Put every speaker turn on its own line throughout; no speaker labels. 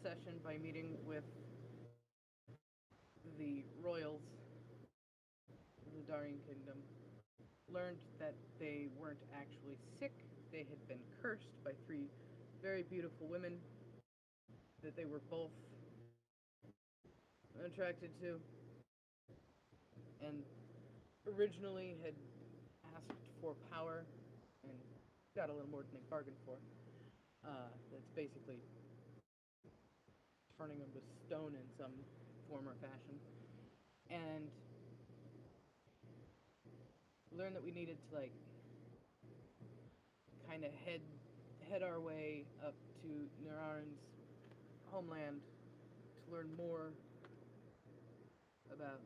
session by meeting with the royals of the Darien Kingdom, learned that they weren't actually sick. They had been cursed by three very beautiful women that they were both attracted to, and originally had asked for power and got a little more than they bargained for. That's basically turning them to stone in some form or fashion. And learned that we needed to like kind of head our way up to Nararan's homeland to learn more about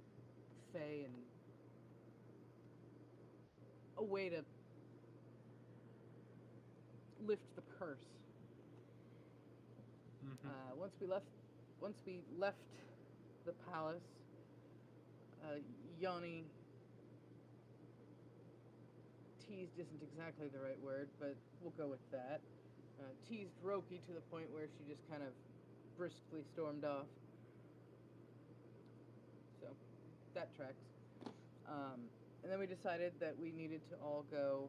Fae and a way to lift the curse.
Mm-hmm.
Once we left the palace, Yanni teased isn't exactly the right word, but we'll go with that. Teased Roki to the point where she just kind of briskly stormed off. So that tracks. And then we decided that we needed to all go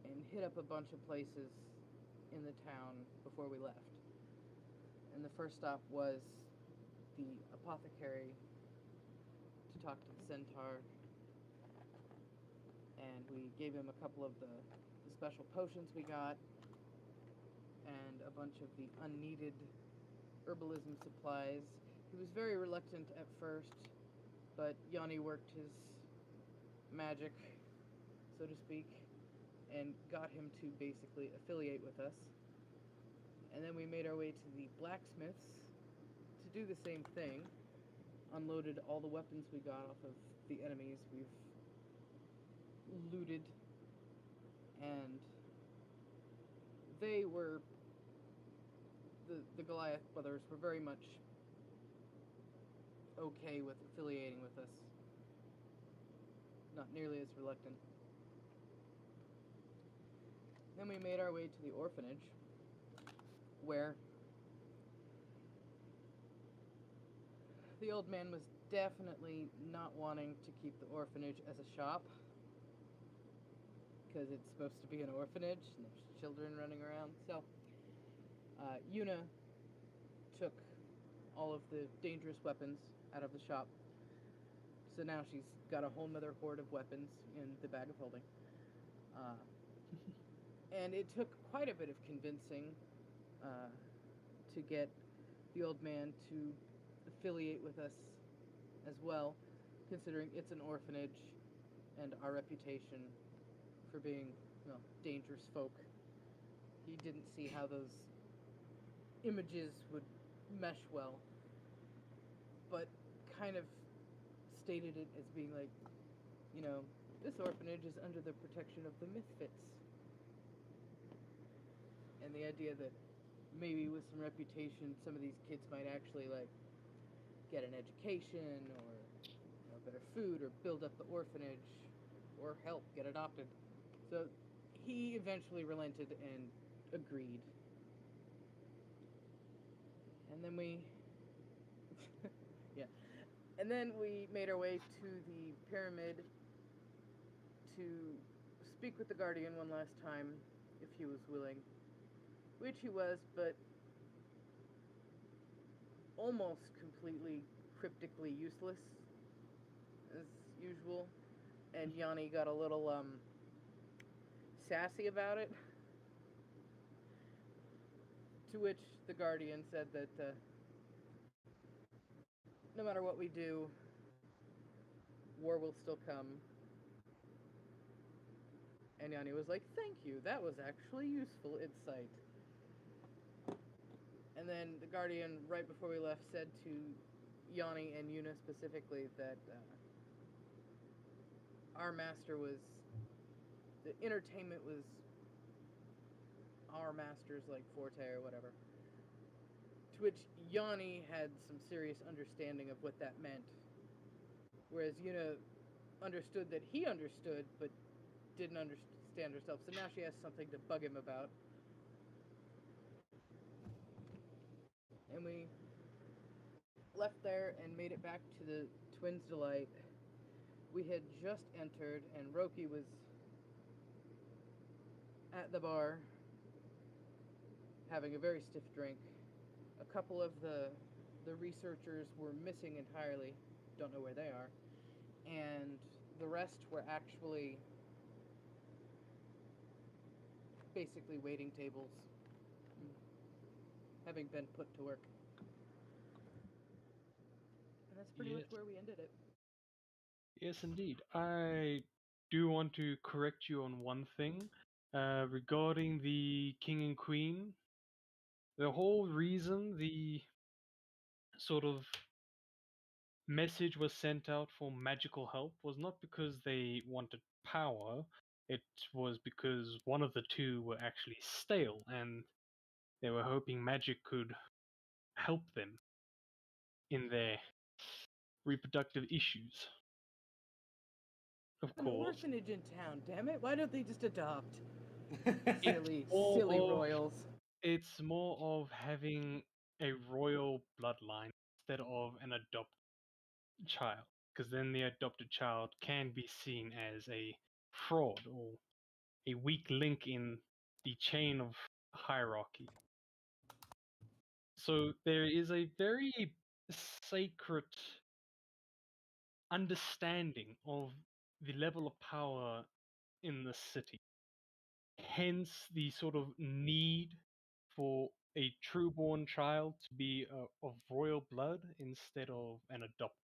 and hit up a bunch of places in the town before we left. And the first stop was the apothecary to talk to the centaur. And we gave him a couple of the special potions we got and a bunch of the unneeded herbalism supplies. He was very reluctant at first, but Yanni worked his magic, so to speak, and got him to basically affiliate with us. And then we made our way to the blacksmiths to do the same thing. Unloaded all the weapons we got off of the enemies we've looted, and they were the Goliath brothers were very much okay with affiliating with us. Not nearly as reluctant. Then we made our way to the orphanage, where the old man was definitely not wanting to keep the orphanage as a shop, because it's supposed to be an orphanage and there's children running around. So Yuna took all of the dangerous weapons out of the shop. So now she's got a whole nother hoard of weapons in the bag of holding. And it took quite a bit of convincing to get the old man to affiliate with us as well, considering it's an orphanage and our reputation for being, dangerous folk. He didn't see how those images would mesh well, but kind of stated it as being like, this orphanage is under the protection of the Misfits. And the idea that maybe with some reputation, some of these kids might actually, get an education or better food or build up the orphanage or help get adopted. So he eventually relented and agreed. And then yeah. And then we made our way to the pyramid to speak with the Guardian one last time, if he was willing. Which he was, but almost completely cryptically useless, as usual. And Yanni got a little, sassy about it. To which the Guardian said that, no matter what we do, war will still come. And Yanni was like, thank you, that was actually useful insight. And then the Guardian, right before we left, said to Yanni and Yuna specifically that our master was... the entertainment was our master's, forte or whatever. To which Yanni had some serious understanding of what that meant. Whereas Yuna understood that he understood, but didn't understand herself. So now she has something to bug him about. we left there and made it back to the Twins' Delight, we had just entered, and Roki was at the bar having a very stiff drink. A couple of the researchers were missing entirely, don't know where they are, and the rest were actually basically waiting tables, having been put to work. And that's pretty much
Yes,
where we ended it.
yes, indeed. I do want to correct you on one thing regarding the king and queen. The whole reason the sort of message was sent out for magical help was not because they wanted power. It was because one of the two were actually stale, and they were hoping magic could help them in their reproductive issues. Of
An
course,
orphanage in town, damn it! Why don't they just adopt?
it's
Silly,
more
silly
of
royals.
it's more of having a royal bloodline instead of an adopted child, because then the adopted child can be seen as a fraud or a weak link in the chain of hierarchy. So there is a very sacred understanding of the level of power in the city. Hence the sort of need for a true-born child to be of royal blood instead of an adopted.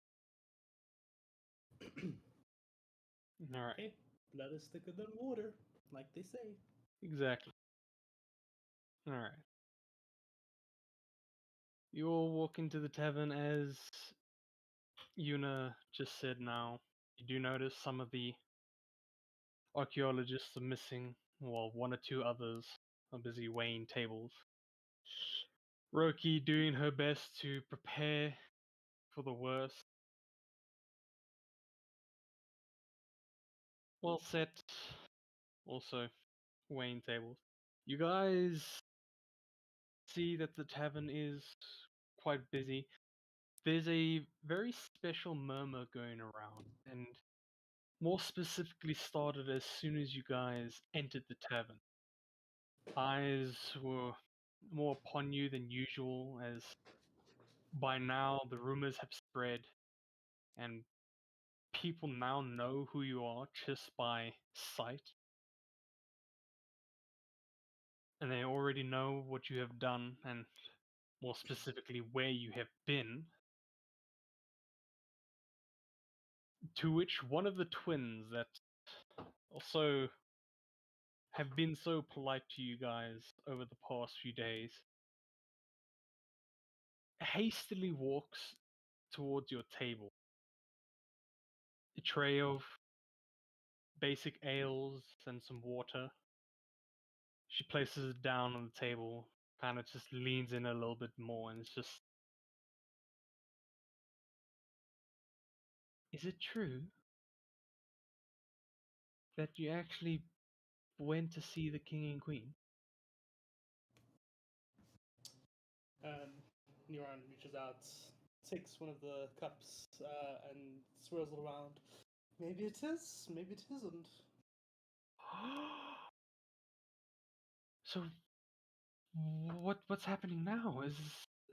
All right,
Hey, blood is thicker than water, like they say.
exactly. All right. You all walk into the tavern as Yuna just said now. You do notice some of the archaeologists are missing, while one or two others are busy weighing tables. Roki doing her best to prepare for the worst. Well set, also weighing tables. You guys see that the tavern is quite busy. There's a very special murmur going around, and more specifically started as soon as you guys entered the tavern. Eyes were more upon you than usual, as by now the rumors have spread, and people now know who you are just by sight, and they already know what you have done, and more specifically where you have been. To which one of the twins that also have been so polite to you guys over the past few days hastily walks towards your table. A tray of basic ales and some water. She places it down on the table, kind of just leans in a little bit more, and it's just, is it true that you actually went to see the king and queen?
Neuron reaches out, takes one of the cups, and swirls it around. Maybe it is, maybe it isn't.
So what's happening now?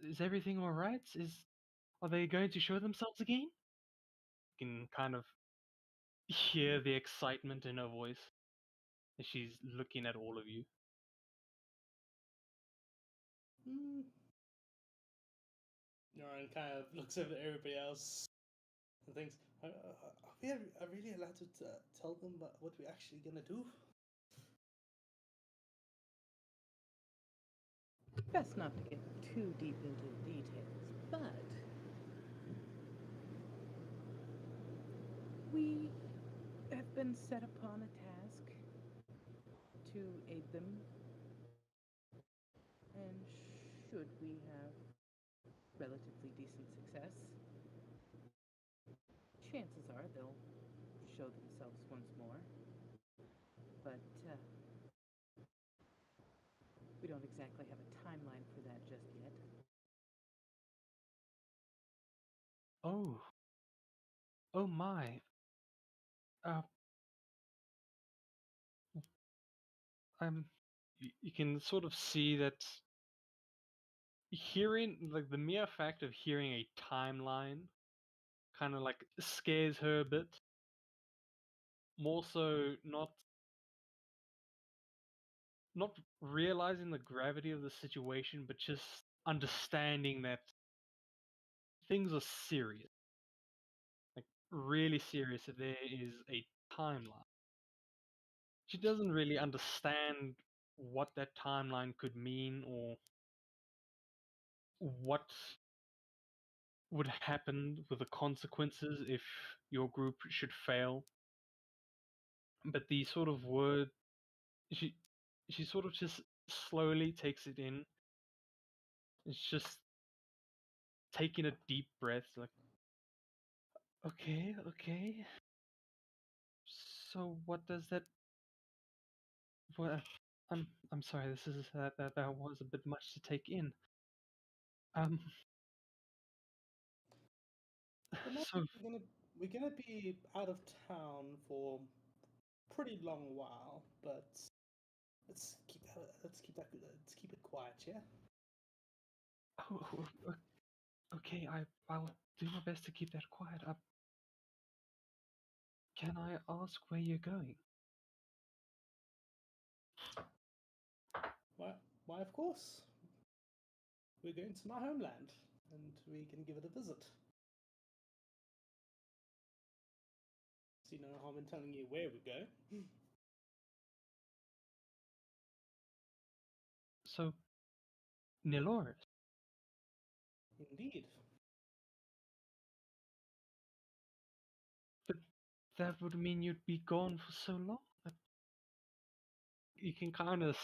Is everything all right? Are they going to show themselves again? You can kind of hear the excitement in her voice as she's looking at all of you.
Hmm. Neuron kind of looks over at everybody else and thinks, are we really allowed to tell them what we're actually gonna do?
Best not to get too deep into the details, but we have been set upon a task to aid them, and should we have relatively decent success, chances are they'll show themselves once more. But we don't exactly have a timeline for that just yet.
Oh, oh my. Uh, you can sort of see that hearing, like the mere fact of hearing a timeline kind of like scares her a bit. More so not realizing the gravity of the situation, but just understanding that things are serious, like really serious. If there is a timeline, she doesn't really understand what that timeline could mean or what would happen with the consequences if your group should fail. But the sort of word she she sort of just slowly takes it in. It's just taking a deep breath, like, okay, okay. So what does that? Well, I'm sorry. This is that was a bit much to take in. Um.
Well, now
So
we're gonna be out of town for a pretty long while, but let's keep it quiet, yeah.
okay. I'll do my best to keep that quiet. Can I ask where you're going?
Why, of course, we're going to my homeland, and we can give it a visit. See no harm in telling you where we go.
So Niloris,
Indeed.
but that would mean you'd be gone for so long. You can kind of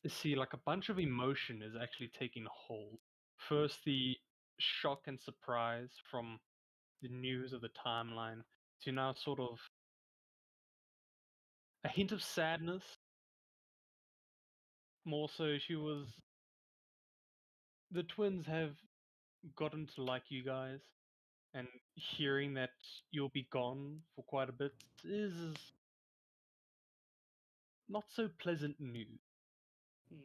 see like a bunch of emotion is actually taking hold. First, the shock and surprise from the news of the timeline, to now sort of a hint of sadness. More so, the twins have gotten to like you guys, and hearing that you'll be gone for quite a bit is not so pleasant news.
Hmm.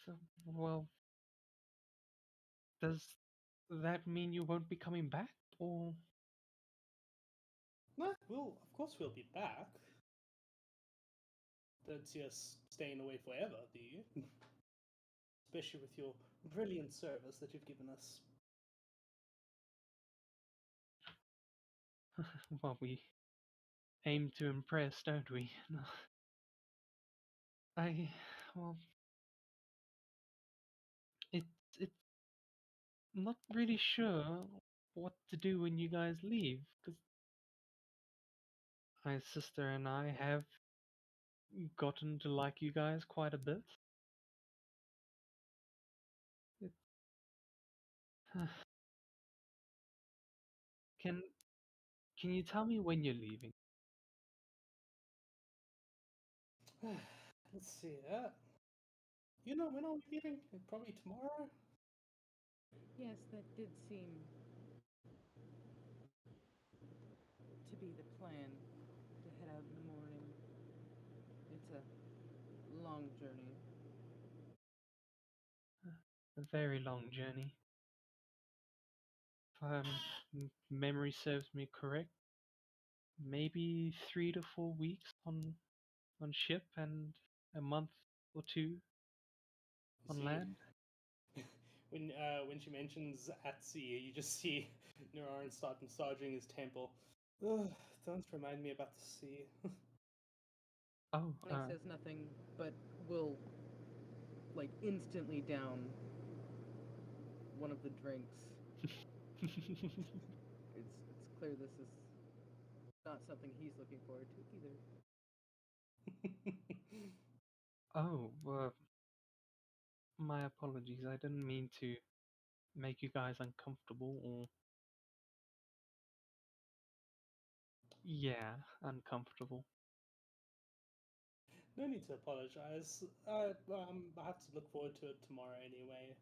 So, well, does that mean you won't be coming back, or?
No, of course we'll be back. Don't see us staying away forever, do you? Especially with your brilliant service that you've given us.
Well, we aim to impress, don't we? No. I, well, it's not really sure what to do when you guys leave, because my sister and I have gotten to like you guys quite a bit. It, can can you tell me when you're leaving?
Let's see. When are we leaving? Probably tomorrow.
Yes, that did seem to be the plan, to head out in the morning. It's a long journey.
A very long journey. If memory serves me correct, maybe 3 to 4 weeks on ship and a month or two
You
on
see,
land.
when she mentions at sea, you just see Neuron start massaging his temple. Ugh, don't remind me about the sea.
Oh,
He says nothing, but will like instantly down one of the drinks. It's clear this is not something he's looking forward to either.
oh, my apologies. I didn't mean to make you guys uncomfortable or yeah, uncomfortable.
No need to apologize. I have to look forward to it tomorrow anyway.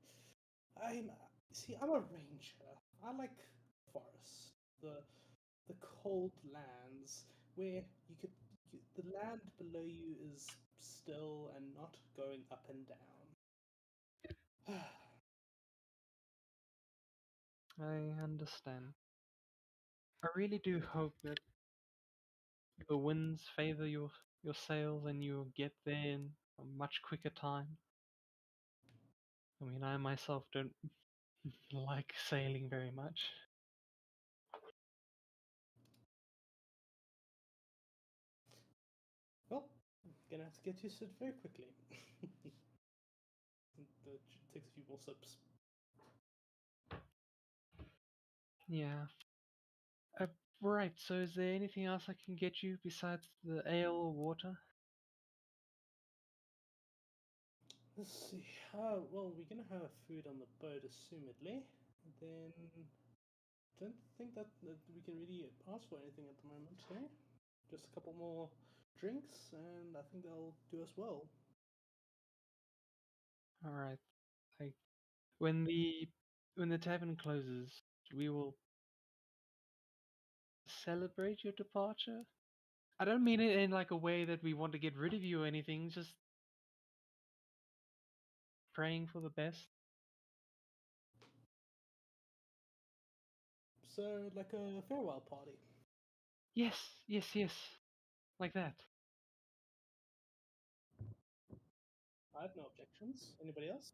I'm a ranger. I like forest, the cold lands where the land below you is still and not going up and down.
I understand. I really do hope that the winds favor your sails and you get there in a much quicker time. I mean, I myself don't like sailing very much.
Well, gonna have to get used to it very quickly. It takes a few more sips.
Yeah. Uh, right, so is there anything else I can get you besides the ale or water?
Let's see. Well, we're gonna have food on the boat, assumedly. Then don't think that we can really ask for anything at the moment, eh? Just a couple more drinks, and I think they'll do us well.
Alright. Like when the tavern closes, we will celebrate your departure. I don't mean it in like a way that we want to get rid of you or anything, just praying for the best.
So, like a farewell party.
Yes, yes, yes. Like that.
I have no objections. Anybody else?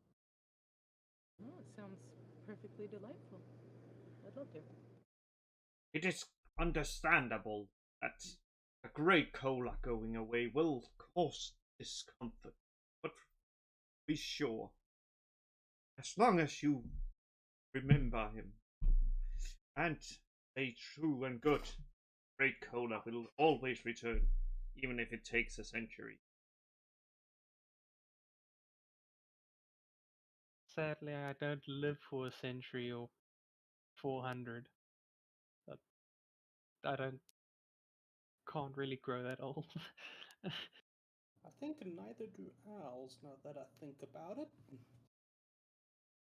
Oh, it sounds perfectly delightful. I'd love to.
It is understandable that a great cola going away will cause discomfort, but be sure, as long as you remember him and stay true and good, great cola will always return, even if it takes a century.
Sadly, I don't live for a century or 400. But I can't really grow that old.
I think neither do owls, now that I think about it.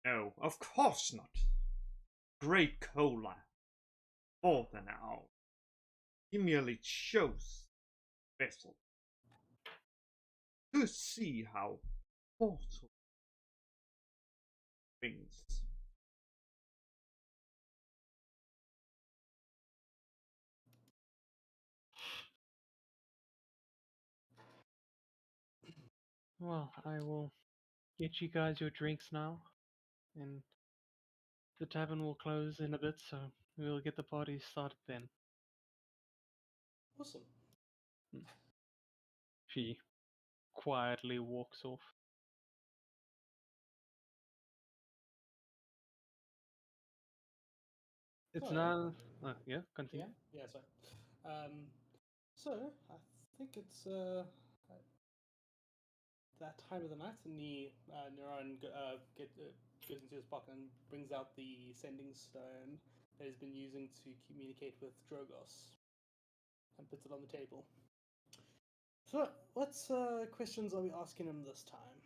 No, of course not. Great cola, more than ours. He merely chose vessel to see how mortal things.
Well, I will get you guys your drinks now, and the tavern will close in a bit, so we'll get the party started then.
Awesome.
She quietly walks off. It's
Sorry.
now. Yeah,
Yeah,
continue.
yeah, sorry. So I think it's that time of the night, and the Neuron goes into his pocket and brings out the sending stone that he's been using to communicate with Drogos, and puts it on the table. So, what questions are we asking him this time?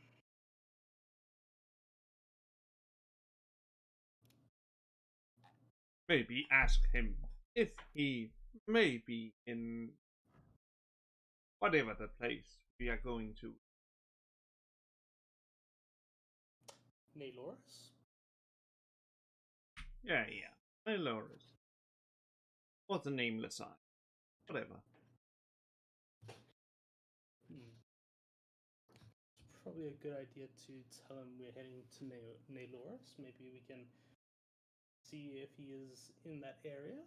Maybe ask him if he may be in whatever the place we are going to.
Naylorus?
Yeah, yeah. Melores. Or the nameless eye. Whatever.
It's probably a good idea to tell him we're heading to Naylorus. Maybe we can see if he is in that area.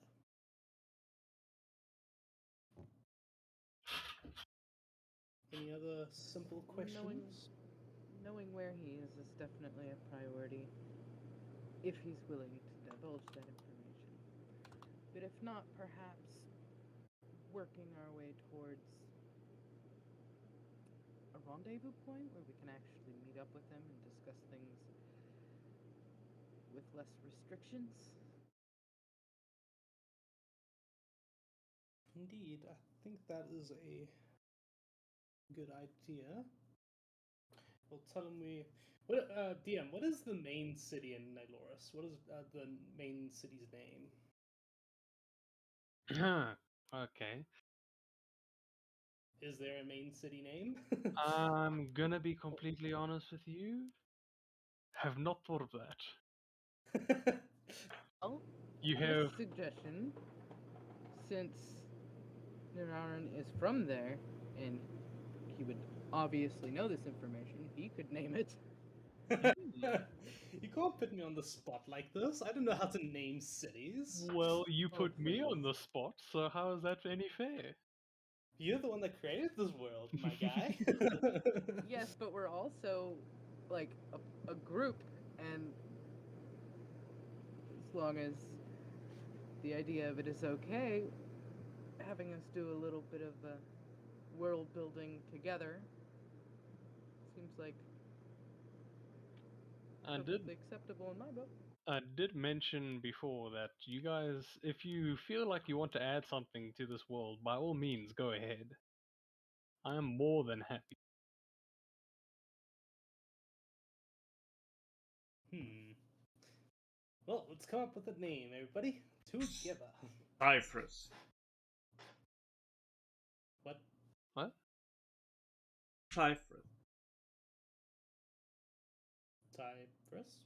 Any other simple questions?
Knowing where he is definitely a priority. If he's willing to divulge that information. But if not, perhaps working our way towards a rendezvous point where we can actually meet up with him and discuss things with less restrictions.
Indeed, I think that is a Good idea. We'll tell him we. What, DM, what is the main city in Nyloris? What is the main city's name?
Okay.
Is there a main city name?
I'm gonna be completely honest with you. Have not thought of that.
Well,
You
I have
have
a suggestion. Since Nararan is from there, and he would obviously know this information, he could name it.
You can't put me on the spot like this. I don't know how to name cities.
well, you
Oh,
put me on
please.
the spot, so how is that any fair?
You're the one that created this world, my guy.
Yes, but we're also like a group, and as long as the idea of it is okay, having us do a little bit of world building together seems like
I did
perfectly acceptable in my book.
I did mention before that you guys, if you feel like you want to add something to this world, by all means, go ahead. I am more than happy.
Well, let's come up with a name, everybody. Together.
Cyprus.
What?
What?
Cyprus.
Cyprus?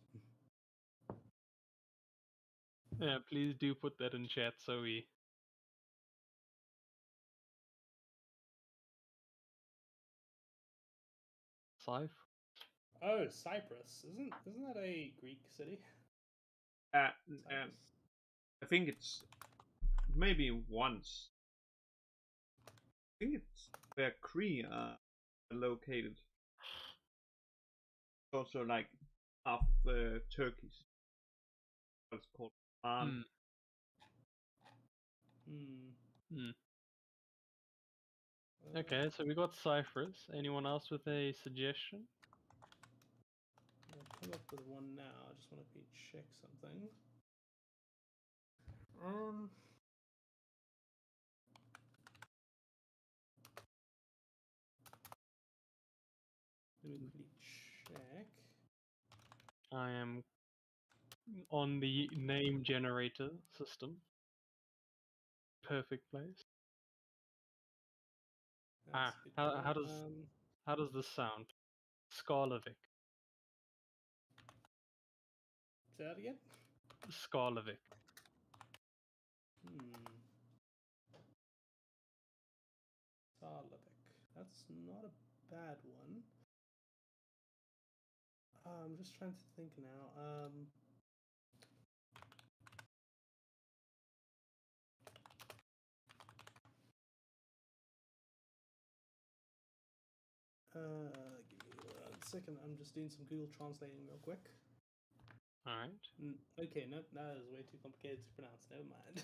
Yeah, please do put that in chat so we. Cypher?
Oh, Cyprus. Isn't that a Greek city?
Um, I think it's maybe once. I think it's where Cree are located. It's also like half Turkish. What's called
Hmm.
Hmm.
Okay, so we got Cyprus. Anyone else with a suggestion?
I'll come up with one now. I just want to check something. Let me quickly check.
I am on the name generator system. Perfect place.
That's good.
How does this sound? Skarlovic.
Say that again?
Skarlovic.
Sarlavik. That's not a bad one. I'm just trying to think now. Give me 1 second. I'm just doing some Google translating real quick.
Alright.
Okay, no, that is way too complicated to pronounce. Never mind.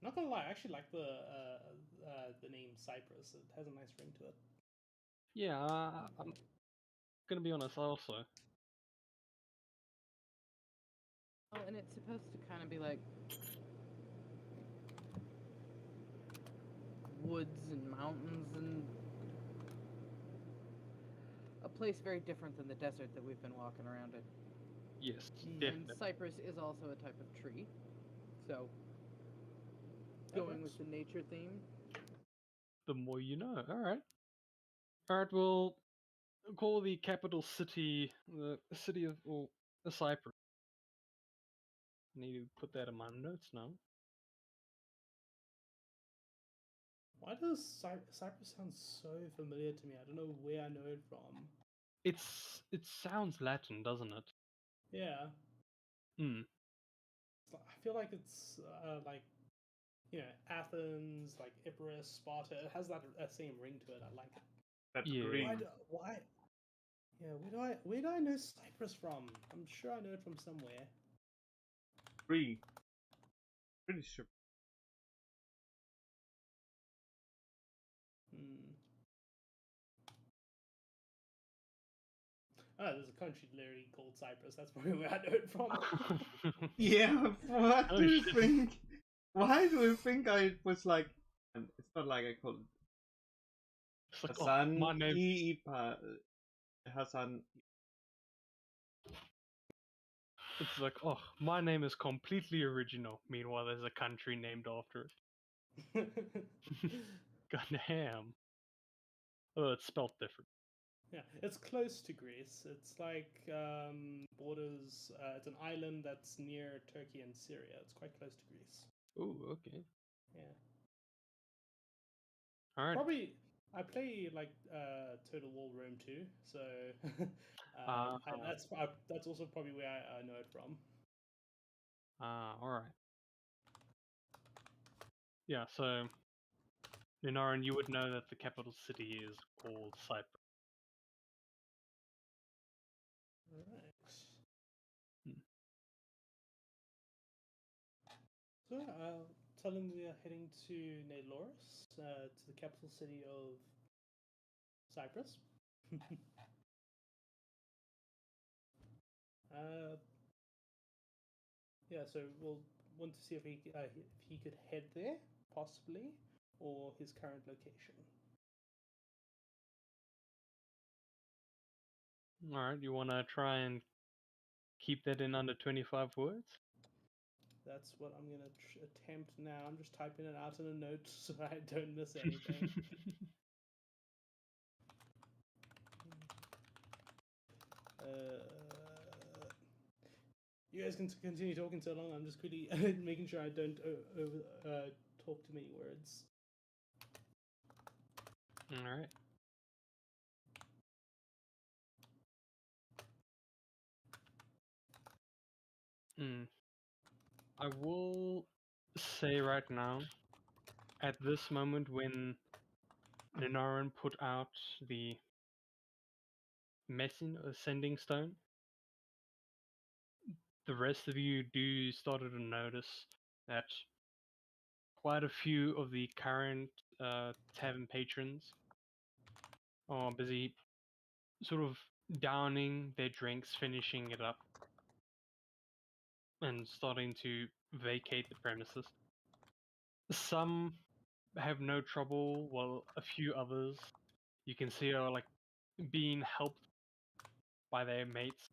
Not gonna lie, I actually like the name Cyprus. It has a nice ring to it.
Yeah, I'm gonna be honest also.
Oh, and it's supposed to kind of be like woods and mountains and a place very different than the desert that we've been walking around in.
Yes,
And
definitely.
cypress is also a type of tree, so going with the nature theme.
The more you know. Alright. Alright, we'll call the capital city the city of Cyprus. I need to put that in my notes now.
Why does Cyprus sound so familiar to me? I don't know where I know it from.
It sounds Latin, doesn't it?
Yeah.
Hmm.
I feel like it's like, Athens, like Epirus, Sparta. It has that same ring to it. I like it.
that
Yeah.
green.
Why? Yeah, where do I know Cyprus from? I'm sure I know it from somewhere.
Cree. Pretty sure.
Oh, there's a country literally called Cyprus. That's probably where I know it from.
Yeah, what
Oh,
do you
shit.
think? Why do you think I was like, And it's not like I call it
It's like, oh,
Hassan
my name.
Hassan.
It's like, oh, my name is completely original. Meanwhile, there's a country named after it. God damn. Oh, it's spelt different.
Yeah, it's close to Greece. It's like borders. It's an island that's near Turkey and Syria. It's quite close to Greece.
Ooh, okay.
Yeah.
All right.
Probably, I play like Total War Rome 2, so that's also probably where I know it from.
All right. Yeah, so Ninaran, you would know that the capital city is called Cyprus.
Right.
Hmm.
So tell them we are heading to Nailoris, to the capital city of Cyprus. Yeah, so we'll want to see if he could head there, possibly, or his current location.
All right, you want to try and keep that in under 25 words?
That's what I'm going to attempt now. I'm just typing it out in a note so I don't miss anything. You guys can continue talking so long. I'm just quickly making sure I don't talk too many words.
All right. I will say right now, at this moment when Ninaran put out the messing or sending stone, the rest of you do started to notice that quite a few of the current tavern patrons are busy sort of downing their drinks, finishing it up, and starting to vacate the premises. Some have no trouble, while a few others you can see are like being helped by their mates.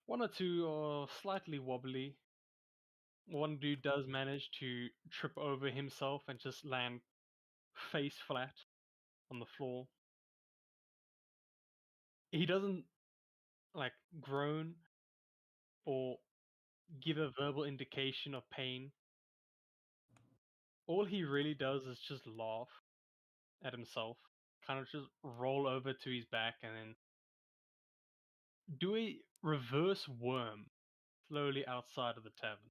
One or two are slightly wobbly. One dude does manage to trip over himself and just land face flat on the floor. He doesn't like groan or give a verbal indication of pain. All he really does is just laugh at himself, kind of just roll over to his back and then do a reverse worm slowly outside of the tavern.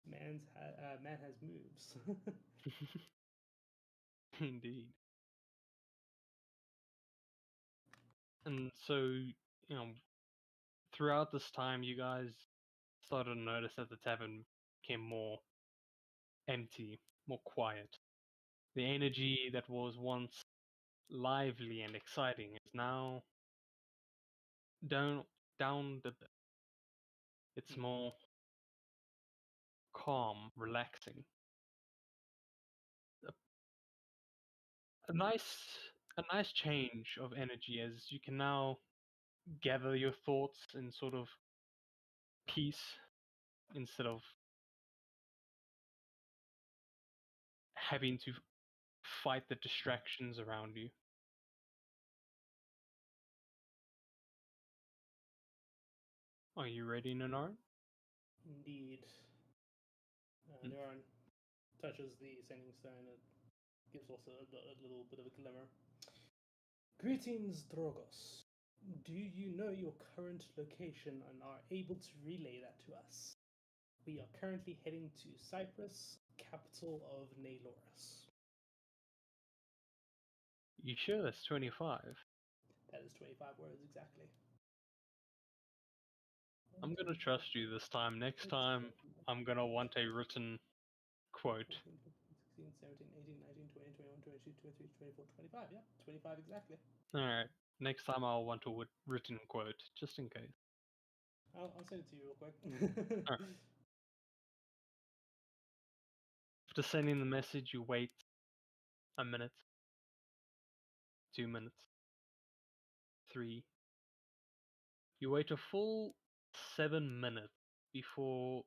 Man has moves.
Indeed. And so, you know, throughout this time, you guys started to notice that the tavern became more empty, more quiet. The energy that was once lively and exciting is now down the bit. It's more calm, relaxing. A nice a nice change of energy as you can now gather your thoughts in sort of peace instead of having to fight the distractions around you. Are you ready, Nanar?
Indeed. Neuron touches the sending stone. It gives also a little bit of a glimmer. Greetings, Drogos. Do you know your current location and are able to relay that to us? We are currently heading to Cyprus, capital of Nailoris.
You sure that's 25?
That is 25 words exactly.
I'm gonna trust you this time. Next time, I'm gonna want a written quote.
14, 15, 16, 17, 18, 19, 20, 21, 22, 23, 24, 25. Yeah, 25 exactly.
Alright, next time I'll want a written quote, just in case.
I'll send it to you real quick.
Alright. After sending the message, you wait a minute, 2 minutes, 3. You wait a full 7 minutes before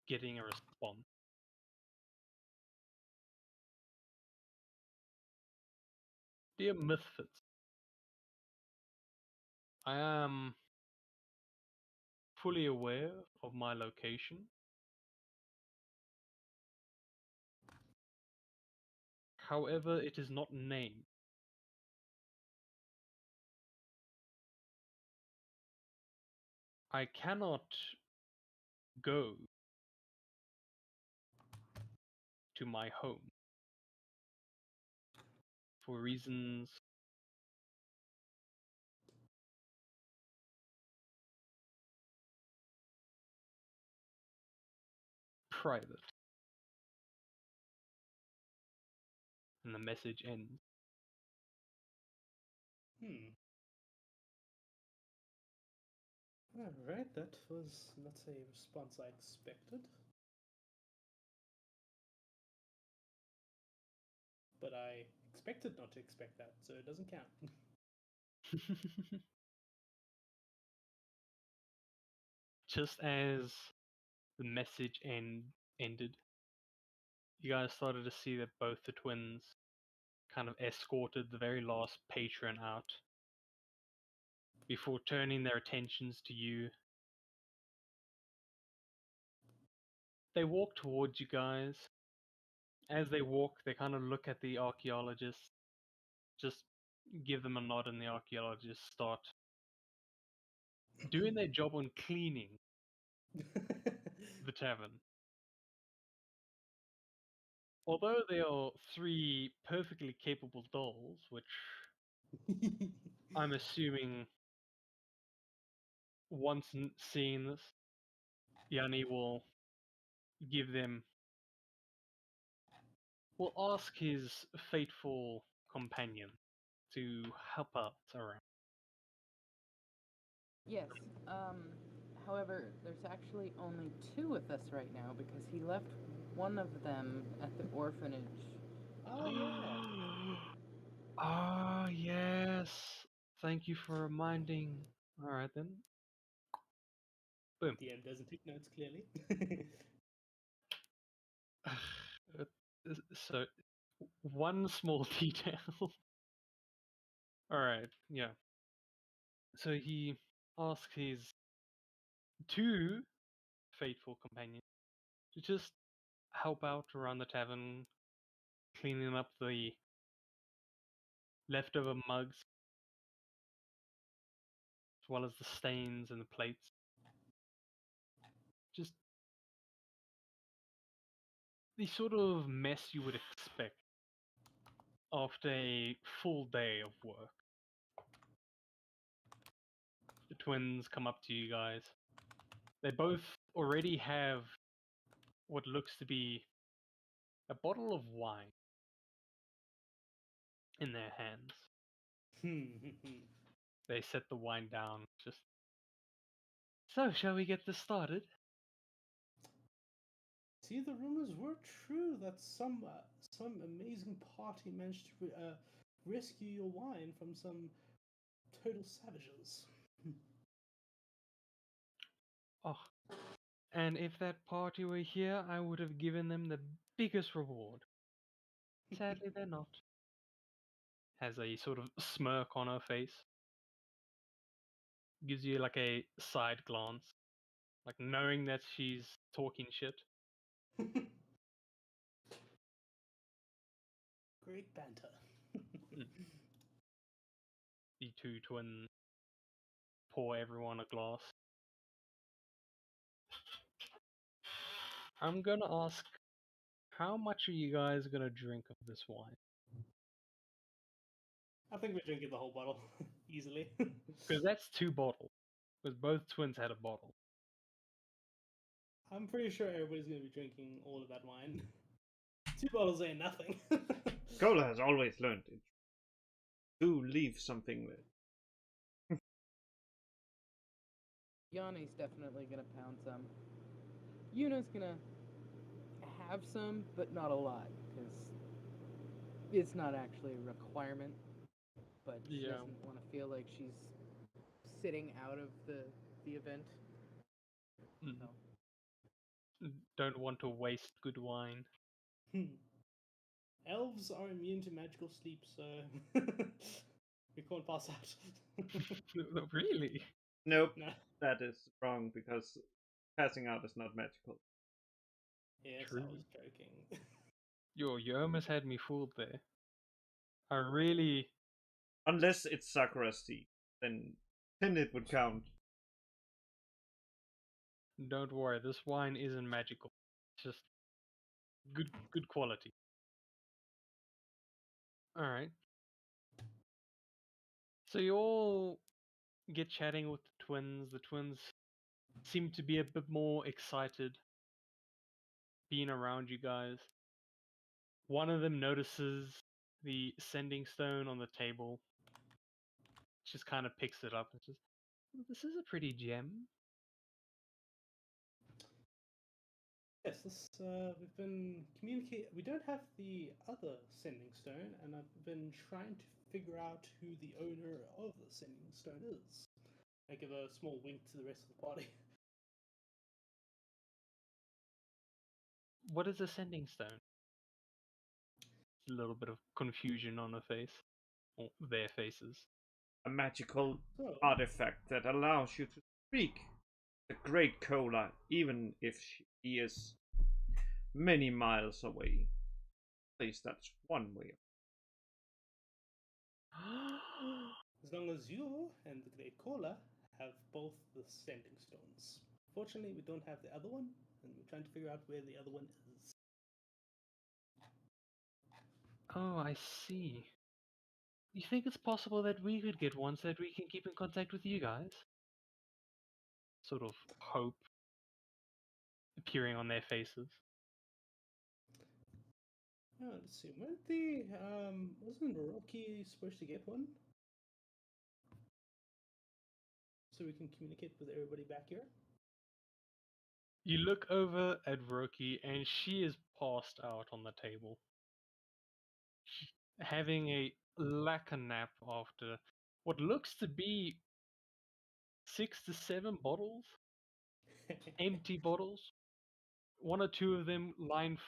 getting a response. Dear Misfits, I am fully aware of my location. However, it is not named. I cannot go to my home for reasons private. And the message ends.
Alright, that was not a response I expected. But I expected not to expect that, so it doesn't count.
Just as the message ended, you guys started to see that both the twins kind of escorted the very last patron out before turning their attentions to you. They walk towards you guys. As they walk, they kind of look at the archaeologists, just give them a nod, and the archaeologists start doing their job on cleaning the tavern. Although they are 3 perfectly capable dolls, which I'm assuming once seeing this, Yanni will give them, will ask his fateful companion to help out around.
Yes. However, there's actually only 2 with us right now because he left one of them at the orphanage.
Oh yeah.
Ah, yes. Thank you for reminding. Alright then. Boom.
DM doesn't take notes clearly.
Uh, So, one small detail. Alright, yeah. So he asks his 2 faithful companions to just help out around the tavern, cleaning up the leftover mugs, as well as the stains and the plates. Just the sort of mess you would expect after a full day of work. The twins come up to you guys. They both already have what looks to be a bottle of wine in their hands. They set the wine down, just. So, shall we get this started?
See, the rumors were true that some amazing party managed to rescue your wine from some total savages.
Oh, and if that party were here, I would have given them the biggest reward. Sadly, they're not. Has a sort of smirk on her face. Gives you like a side glance, like knowing that she's talking shit.
Great banter.
The 2 twins pour everyone a glass. I'm gonna ask, how much are you guys gonna drink of this wine?
I think we're drinking the whole bottle easily.
Because that's 2 bottles. Because both twins had a bottle.
I'm pretty sure everybody's going to be drinking all of that wine. 2 bottles ain't nothing.
Cola has always learned it. Do leave something there.
Yanni's definitely gonna pound some. Yuna's gonna have some, but not a lot, because it's not actually a requirement. But she
Yeah.
doesn't want to feel like she's sitting out of the event.
Mm.
So
Don't want to waste good wine.
Elves are immune to magical sleep, so we can't pass out.
Really?
Nope,
No.
that is wrong because passing out is not magical.
Yes,
True.
I was joking.
You almost had me fooled there. I really.
Unless it's Sakura's tea, then it would count.
Don't worry, this wine isn't magical. It's just good quality. Alright. So you all get chatting with the twins. The twins seem to be a bit more excited being around you guys. One of them notices the sending stone on the table. Just kind of picks it up and says, "This is a pretty gem."
Yes, we've been communicating. We don't have the other sending stone, and I've been trying to figure out who the owner of the sending stone is. I give a small wink to the rest of the party.
What is a sending stone? A little bit of confusion on her face, or their faces.
A magical
So,
artifact that allows you to speak the Great Cola, even if he is many miles away. At least that's one way.
as long as you and the Great Cola have both the sending stones. Fortunately, we don't have the other one, and we're trying to figure out where the other one is.
Oh, I see. You think it's possible that we could get one so that we can keep in contact with you guys? Sort of hope appearing on their faces.
Let's see. Wasn't Rocky supposed to get one? So we can communicate with everybody back here?
You look over at Roki and she is passed out on the table, having a lacquer nap after what looks to be 6 to 7 bottles, empty bottles. One or two of them lying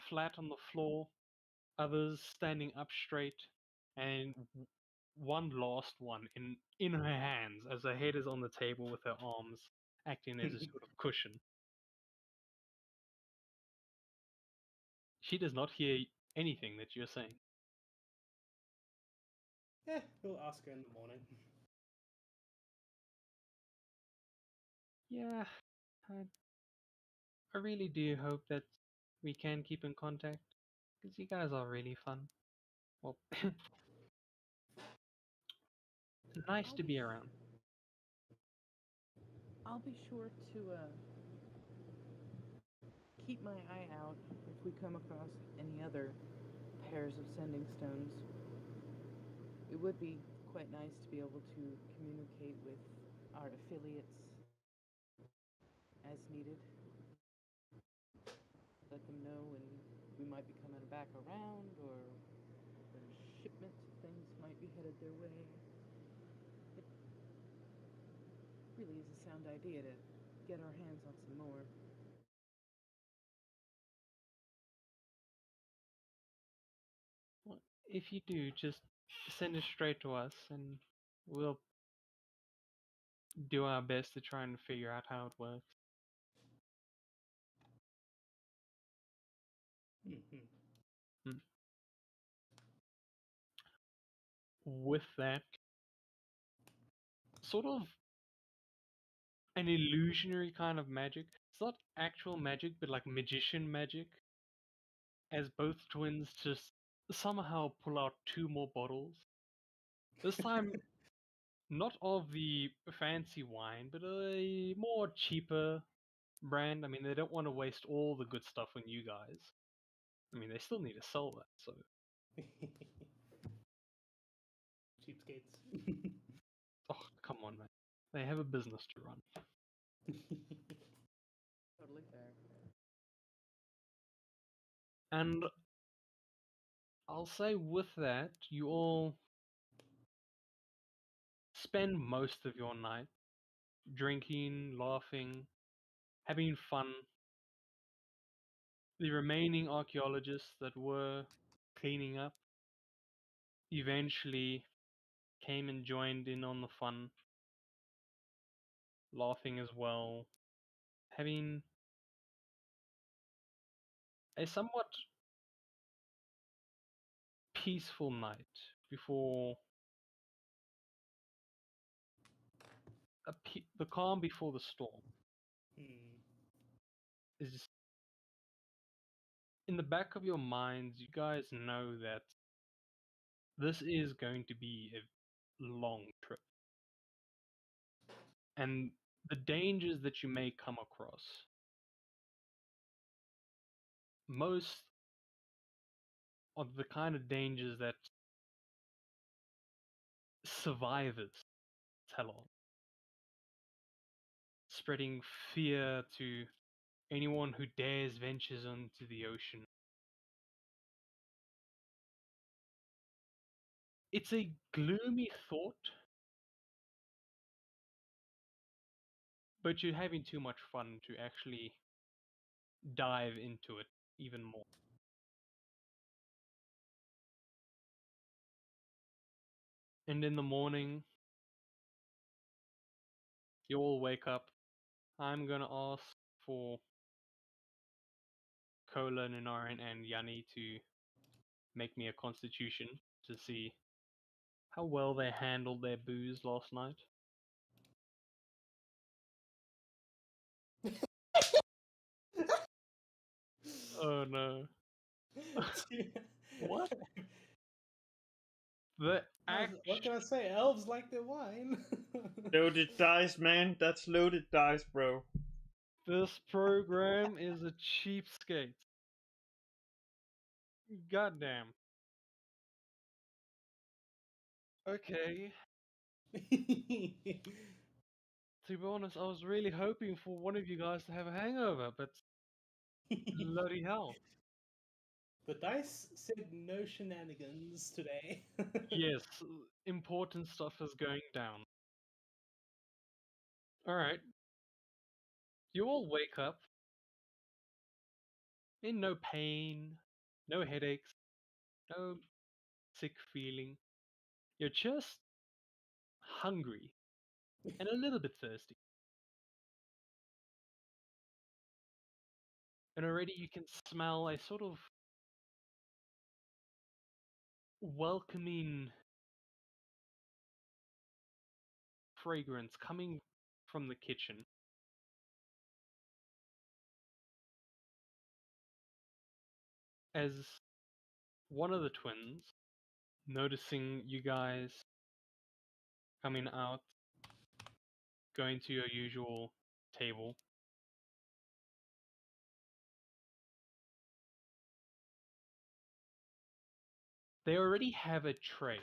flat on the floor, others standing up straight, and one last one in her hands as her head is on the table with her arms acting as a sort of cushion. She does not hear anything that you're saying.
We'll ask her in the morning.
Yeah, I really do hope that we can keep in contact because you guys are really fun. Well, nice to be around.
I'll be sure to keep my eye out if we come across any other pairs of sending stones. It would be quite nice to be able to communicate with our affiliates as needed. Let them know when we might be coming back around or when shipment of things might be headed their way. It really is a sound idea to get our hands on some more.
Well, if you do, just send it straight to us and we'll do our best to try and figure out how it works. Mm. With that, sort of an illusionary kind of magic. It's not actual magic, but like magician magic. As both twins just somehow pull out 2 more bottles. This time, not of the fancy wine, but a more cheaper brand. I mean, they don't want to waste all the good stuff on you guys. I mean, they still need to sell that, so.
Cheapskates.
Oh, come on, man. They have a business to run.
Totally fair.
And I'll say with that, you all spend most of your night drinking, laughing, having fun. The remaining archaeologists that were cleaning up eventually came and joined in on the fun, laughing as well, having a somewhat peaceful night before the calm before the storm.
Hmm.
Is in the back of your minds, you guys know that this is going to be a long trip. And the dangers that you may come across, most of the kind of dangers that survivors tell on, spreading fear to anyone who dares ventures onto the ocean. It's a gloomy thought, but you're having too much fun to actually dive into it even more. And in the morning, you all wake up. I'm gonna ask for Kola, Ninarin, and Yanni to make me a constitution to see how well they handled their booze last night. Oh no. What? The
What can I
act
say? Elves like their wine.
Loaded dice, man. That's loaded dice, bro.
this program is a cheapskate. Goddamn. Okay. To be honest, I was really hoping for one of you guys to have a hangover, but bloody hell.
The dice said no shenanigans today.
Yes, important stuff is going down. Alright. You all wake up in no pain, no headaches, no sick feeling. You're just hungry and a little bit thirsty. And already you can smell a sort of welcoming fragrance coming from the kitchen. As one of the twins, noticing you guys coming out, going to your usual table, they already have a tray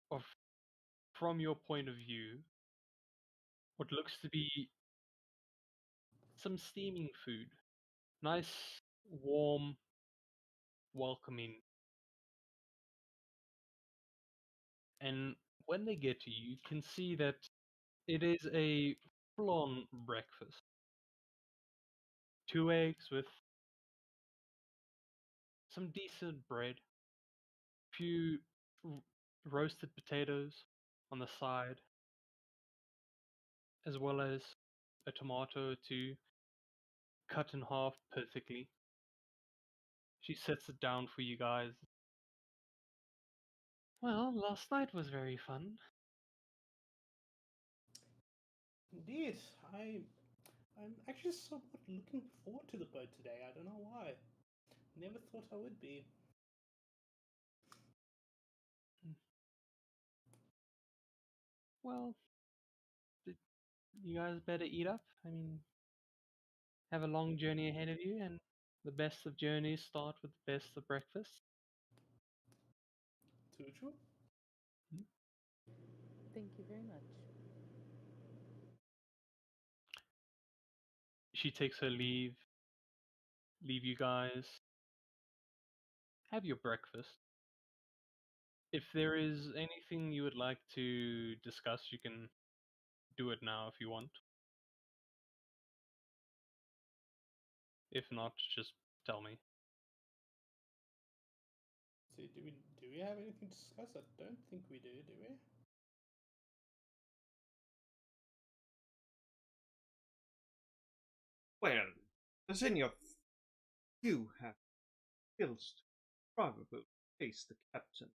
of, from your point of view, what looks to be some steaming food. Nice, warm, welcoming. And when they get to you, you can see that it is a full-on breakfast. 2 eggs with some decent bread, few roasted potatoes on the side, as well as a tomato to cut in half perfectly. She sets it down for you guys. Well, last night was very fun.
Indeed, I'm actually somewhat looking forward to the boat today. I don't know why. Never thought I would be.
Well, you guys better eat up. I mean, have a long journey ahead of you, and the best of journeys start with the best of breakfast.
Too true.
Thank you very much.
She takes her leave, leave you guys, have your breakfast. If there is anything you would like to discuss, you can do it now if you want. If not, just tell me.
See, do we have anything to discuss? I don't think we do we?
Well, Senior, you have skills to probably face the captain.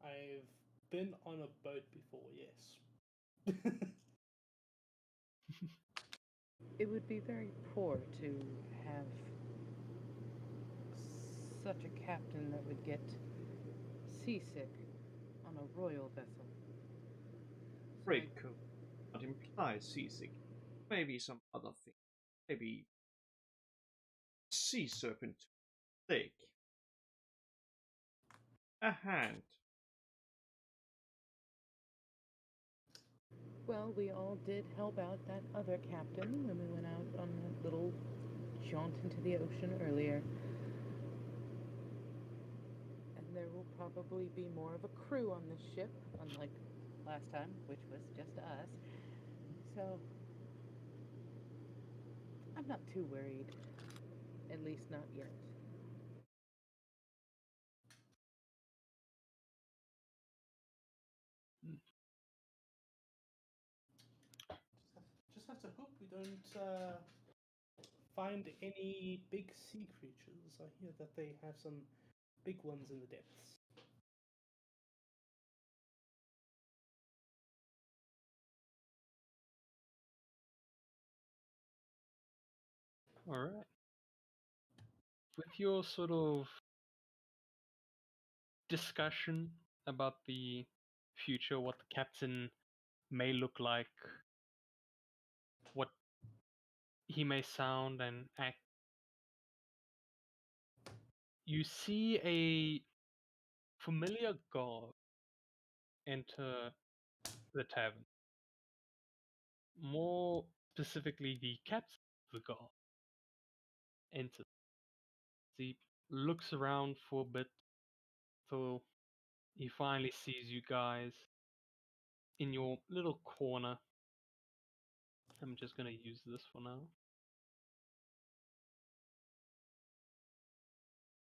I've been on a boat before, yes.
It would be very poor to have such a captain that would get seasick on a royal vessel. So
Great coat not imply seasick. Maybe some other thing. Maybe sea serpent lake. A hand.
well, we all did help out that other captain when we went out on that little jaunt into the ocean earlier. And there will probably be more of a crew on this ship, unlike last time, which was just us. So, I'm not too worried. At least not yet.
Just have to hope we don't find any big sea creatures. I hear that they have some big ones in the depths.
Alright. With your sort of discussion about the future, what the captain may look like, what he may sound and act, you see a familiar guard enter the tavern. More specifically, the captain of the guard enters. He looks around for a bit till he finally sees you guys in your little corner. I'm just gonna use this for now.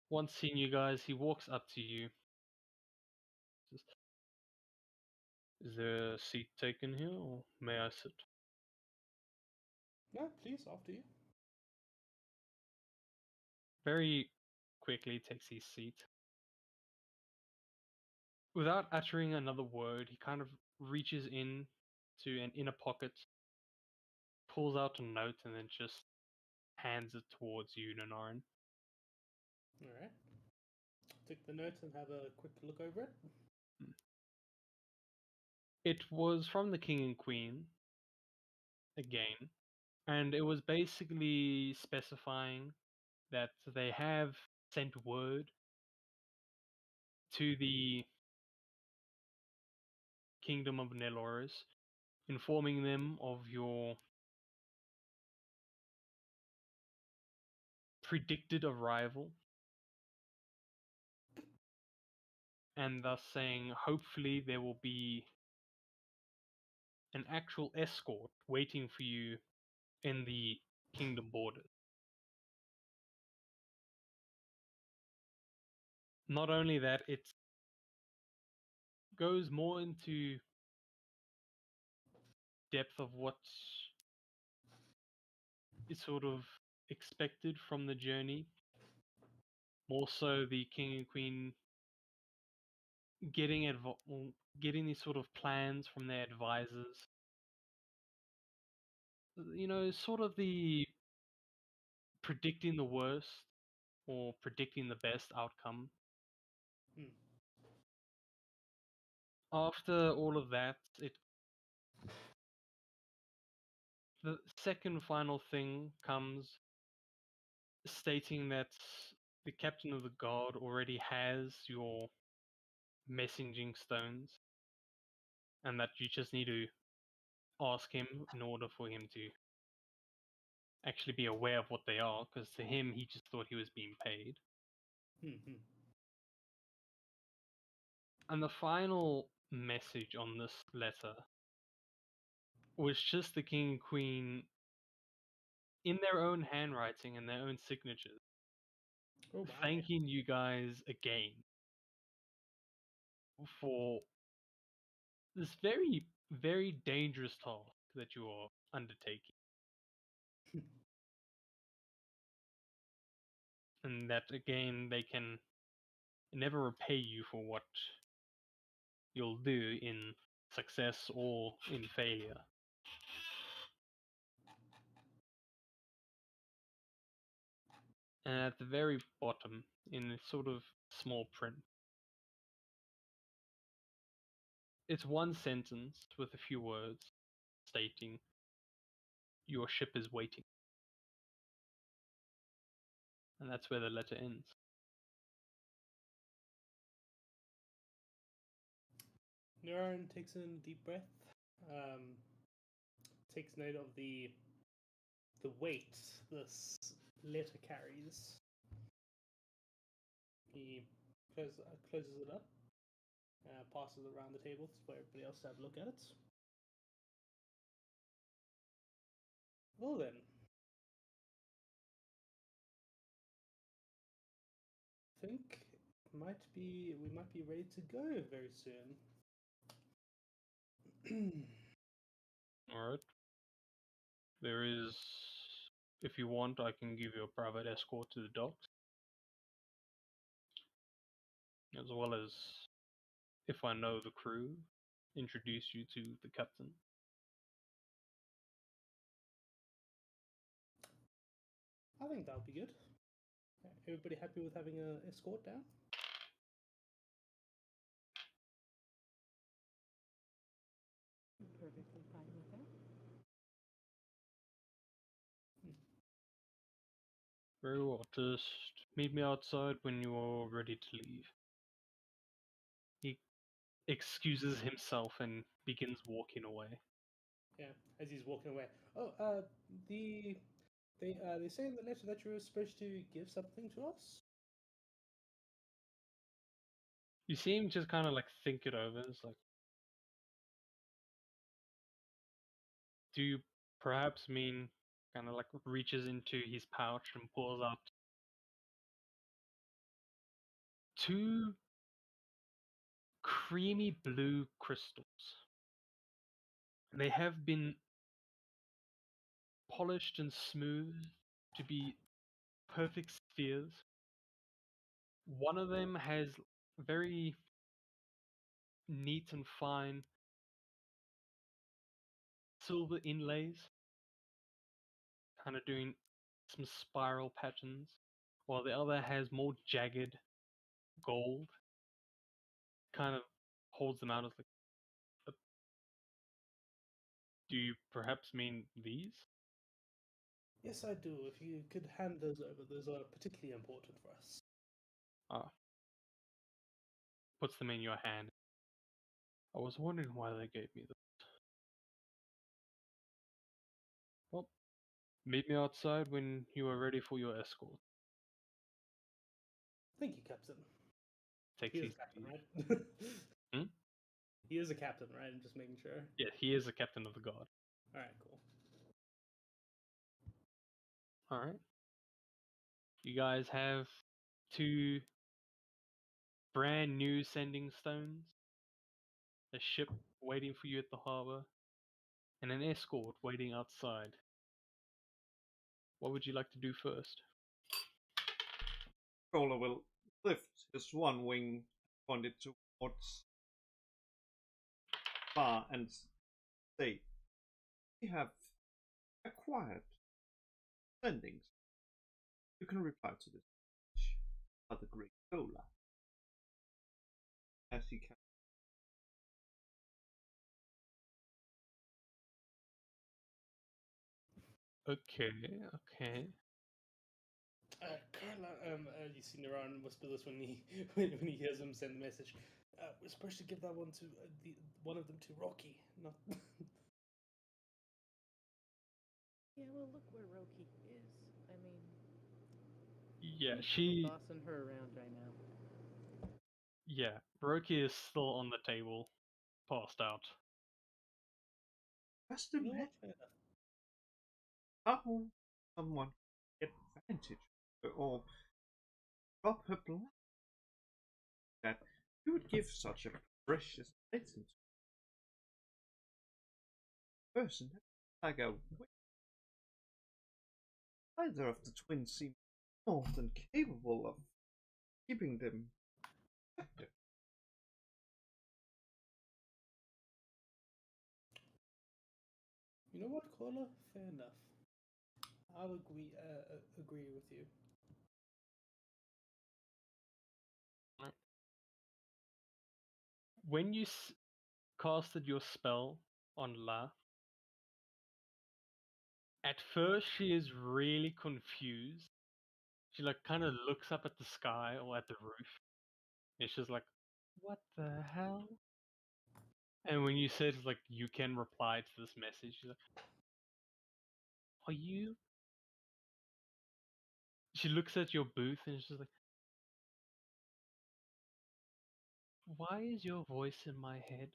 Once seeing you guys, he walks up to you. Says, is there a seat taken here, or may I sit?
Yeah, please, after you.
Very quickly takes his seat. Without uttering another word, he kind of reaches in to an inner pocket, pulls out a note, and then just hands it towards you, Nanarin.
Alright. Take the note and have a quick look over it.
It was from the King and Queen, again, and it was basically specifying that they have sent word to the Kingdom of Neloris, informing them of your predicted arrival, and thus saying hopefully there will be an actual escort waiting for you in the kingdom borders. Not only that, it goes more into depth of what is sort of expected from the journey. More so the king and queen getting these sort of plans from their advisors. You know, sort of the predicting the worst or predicting the best outcome.
Hmm.
After all of that, the second final thing comes stating that the captain of the guard already has your messaging stones and that you just need to ask him in order for him to actually be aware of what they are, because to him, he just thought he was being paid.
Mhm.
And the final message on this letter was just the king and queen in their own handwriting and their own signatures,
Oh my.
thanking you guys again for this very, very dangerous task that you are undertaking. And that again, they can never repay you for what you'll do in success or in failure. And at the very bottom, in a sort of small print, it's one sentence with a few words stating, "Your ship is waiting." And that's where the letter ends.
Neuron takes in a deep breath, takes note of the weight this letter carries. He closes it up, passes it around the table for everybody else to have a look at it. Well then, I think we might be ready to go very soon.
Alright. There is, if you want, I can give you a private escort to the docks. As well as, if I know the crew, introduce you to the captain.
I think that would be good. Everybody happy with having an escort down?
Perfectly fine with that.
Very well, just meet me outside when you're ready to leave. He excuses himself and begins walking away.
Yeah, as he's walking away. Oh, they say in the letter that you were supposed to give something to us.
You see him just kind of like think it over. It's like, do you perhaps mean, kind of like reaches into his pouch and pulls out two creamy blue crystals. And they have been polished and smoothed to be perfect spheres. One of them has very neat and fine silver inlays, kind of doing some spiral patterns, while the other has more jagged gold, kind of holds them out as like, do you perhaps mean these?
Yes, I do. If you could hand those over, those are particularly important for us.
Ah, puts them in your hand. I was wondering why they gave me them. Well, meet me outside when you are ready for your escort.
Thank you, Captain.
Takes
He is
his
a captain,
leave.
right?
Hmm?
He is a captain, right? I'm just making sure.
Yeah, he is the captain of the guard.
All right, cool.
Alright. You guys have two brand new sending stones, a ship waiting for you at the harbor, and an escort waiting outside. What would you like to do first?
Roller will lift his one wing, point it towards Bar, and say, "We have acquired sendings. You can reply to this message by the Great Cola." As he can.
Okay.
Carla, you see Naran whisper this when he when he hears him send the message. We're supposed to give that one to one of them to Rocky, not.
Yeah, well, look where Roki is. I mean,
Yeah,
he's bossing her around right now.
yeah, Roki is still on the table, passed out.
Just
You know
imagine
what? Fair enough.
how someone get advantage of her or rob her blind that you would give such a precious item to a person like a witch. Either of the twins seem more than capable of keeping them captive.
You know what, Cola? Fair enough. I'll agree with you.
When you casted your spell on La, at first she is really confused. She like kind of looks up at the sky or at the roof, and she's like, "What the hell?" And when you said like you can reply to this message, she's like, "Are you?" She looks at your booth and she's like, "Why is your voice in my head?"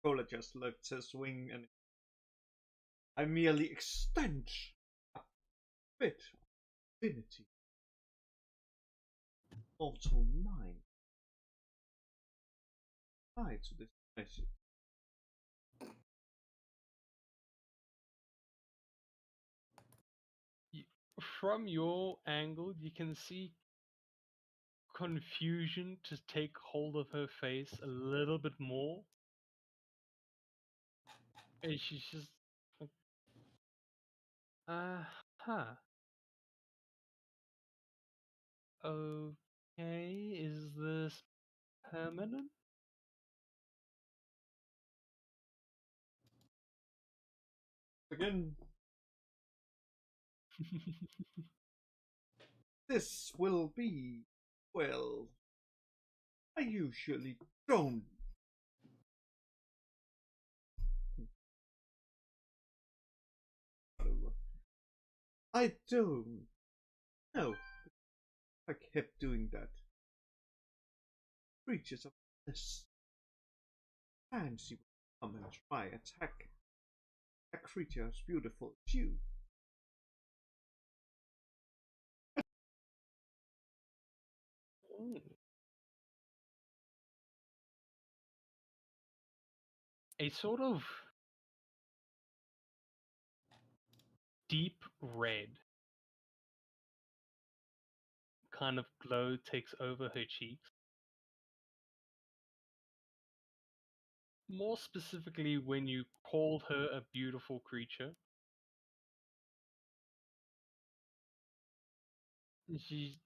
Cola just lifts his wing and I merely extend a bit of divinity, mortal mind, tied to this message.
From your angle, you can see confusion to take hold of her face a little bit more. And she's just like, huh. Okay, is this permanent?
Again, this will be, well, I usually don't. I don't know. I kept doing that. Creatures of this fancy will come and try attack a creature as beautiful as you.
Mm. A sort of deep red kind of glow takes over her cheeks. More specifically, when you call her a beautiful creature. She,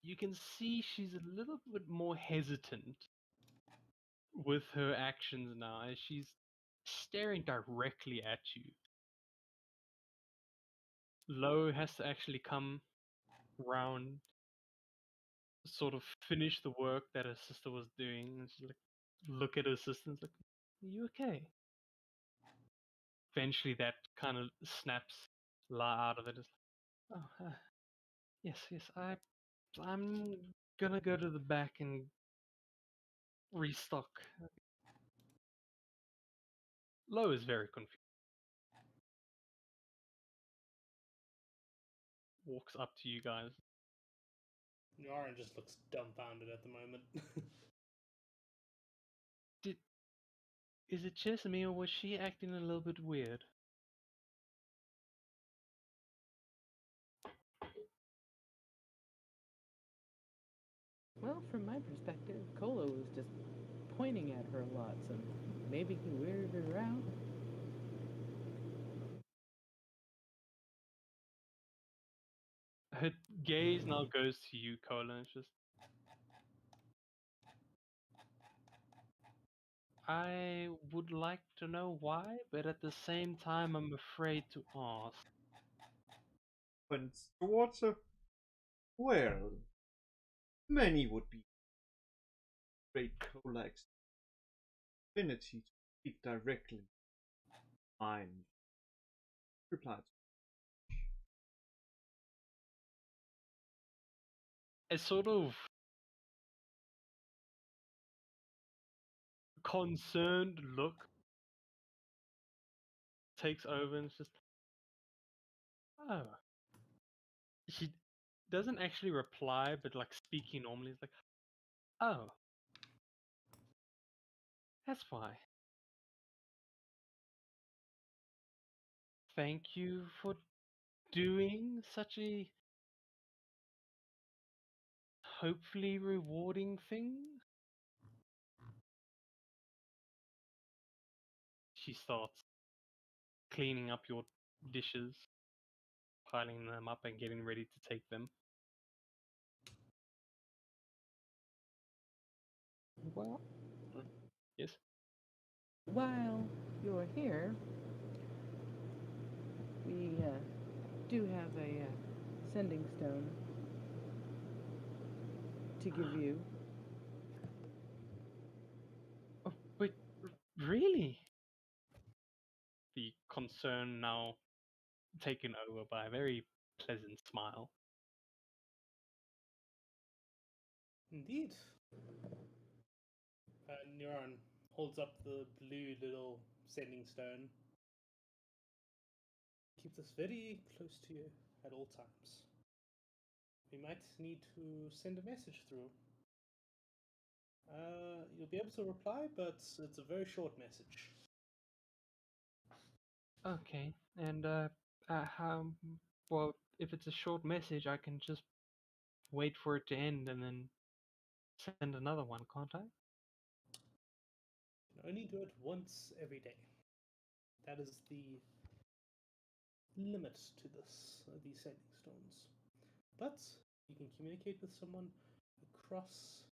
you can see she's a little bit more hesitant with her actions now as she's staring directly at you. Lo has to actually come round, sort of finish the work that her sister was doing, and she's like, look at her sister and like, "Are you okay?" Eventually, that kind of snaps La out of it. It's like, "Oh, yes, yes, I'm gonna go to the back and restock." Lo is very confused. Walks up to you guys.
Yarin just looks dumbfounded at the moment.
Is it just me or was she acting a little bit weird?
Well, from my perspective, Kolo was just pointing at her a lot, so maybe he weirded her out.
Her gaze now goes to you, Cola, and it's just, I would like to know why, but at the same time, I'm afraid to ask.
Points towards her. Well, many would be great Kolak's affinity to speak directly mind, replied.
A sort of concerned look takes over and it's just, oh. She doesn't actually reply, but like speaking normally, it's like, oh, that's why. Thank you for doing such a hopefully rewarding thing. She starts cleaning up your dishes, piling them up, and getting ready to take them.
Well,
Yes?
while you're here, we do have a sending stone to give you.
Oh, wait, really? The concern now taken over by a very pleasant smile.
Indeed. Neuron holds up the blue little sending stone. Keep this very close to you at all times. We might need to send a message through. You'll be able to reply, but it's a very short message.
Okay, and how? Well, if it's a short message, I can just wait for it to end and then send another one, can't I?
You can only do it once every day. That is the limit to these sending stones. But you can communicate with someone across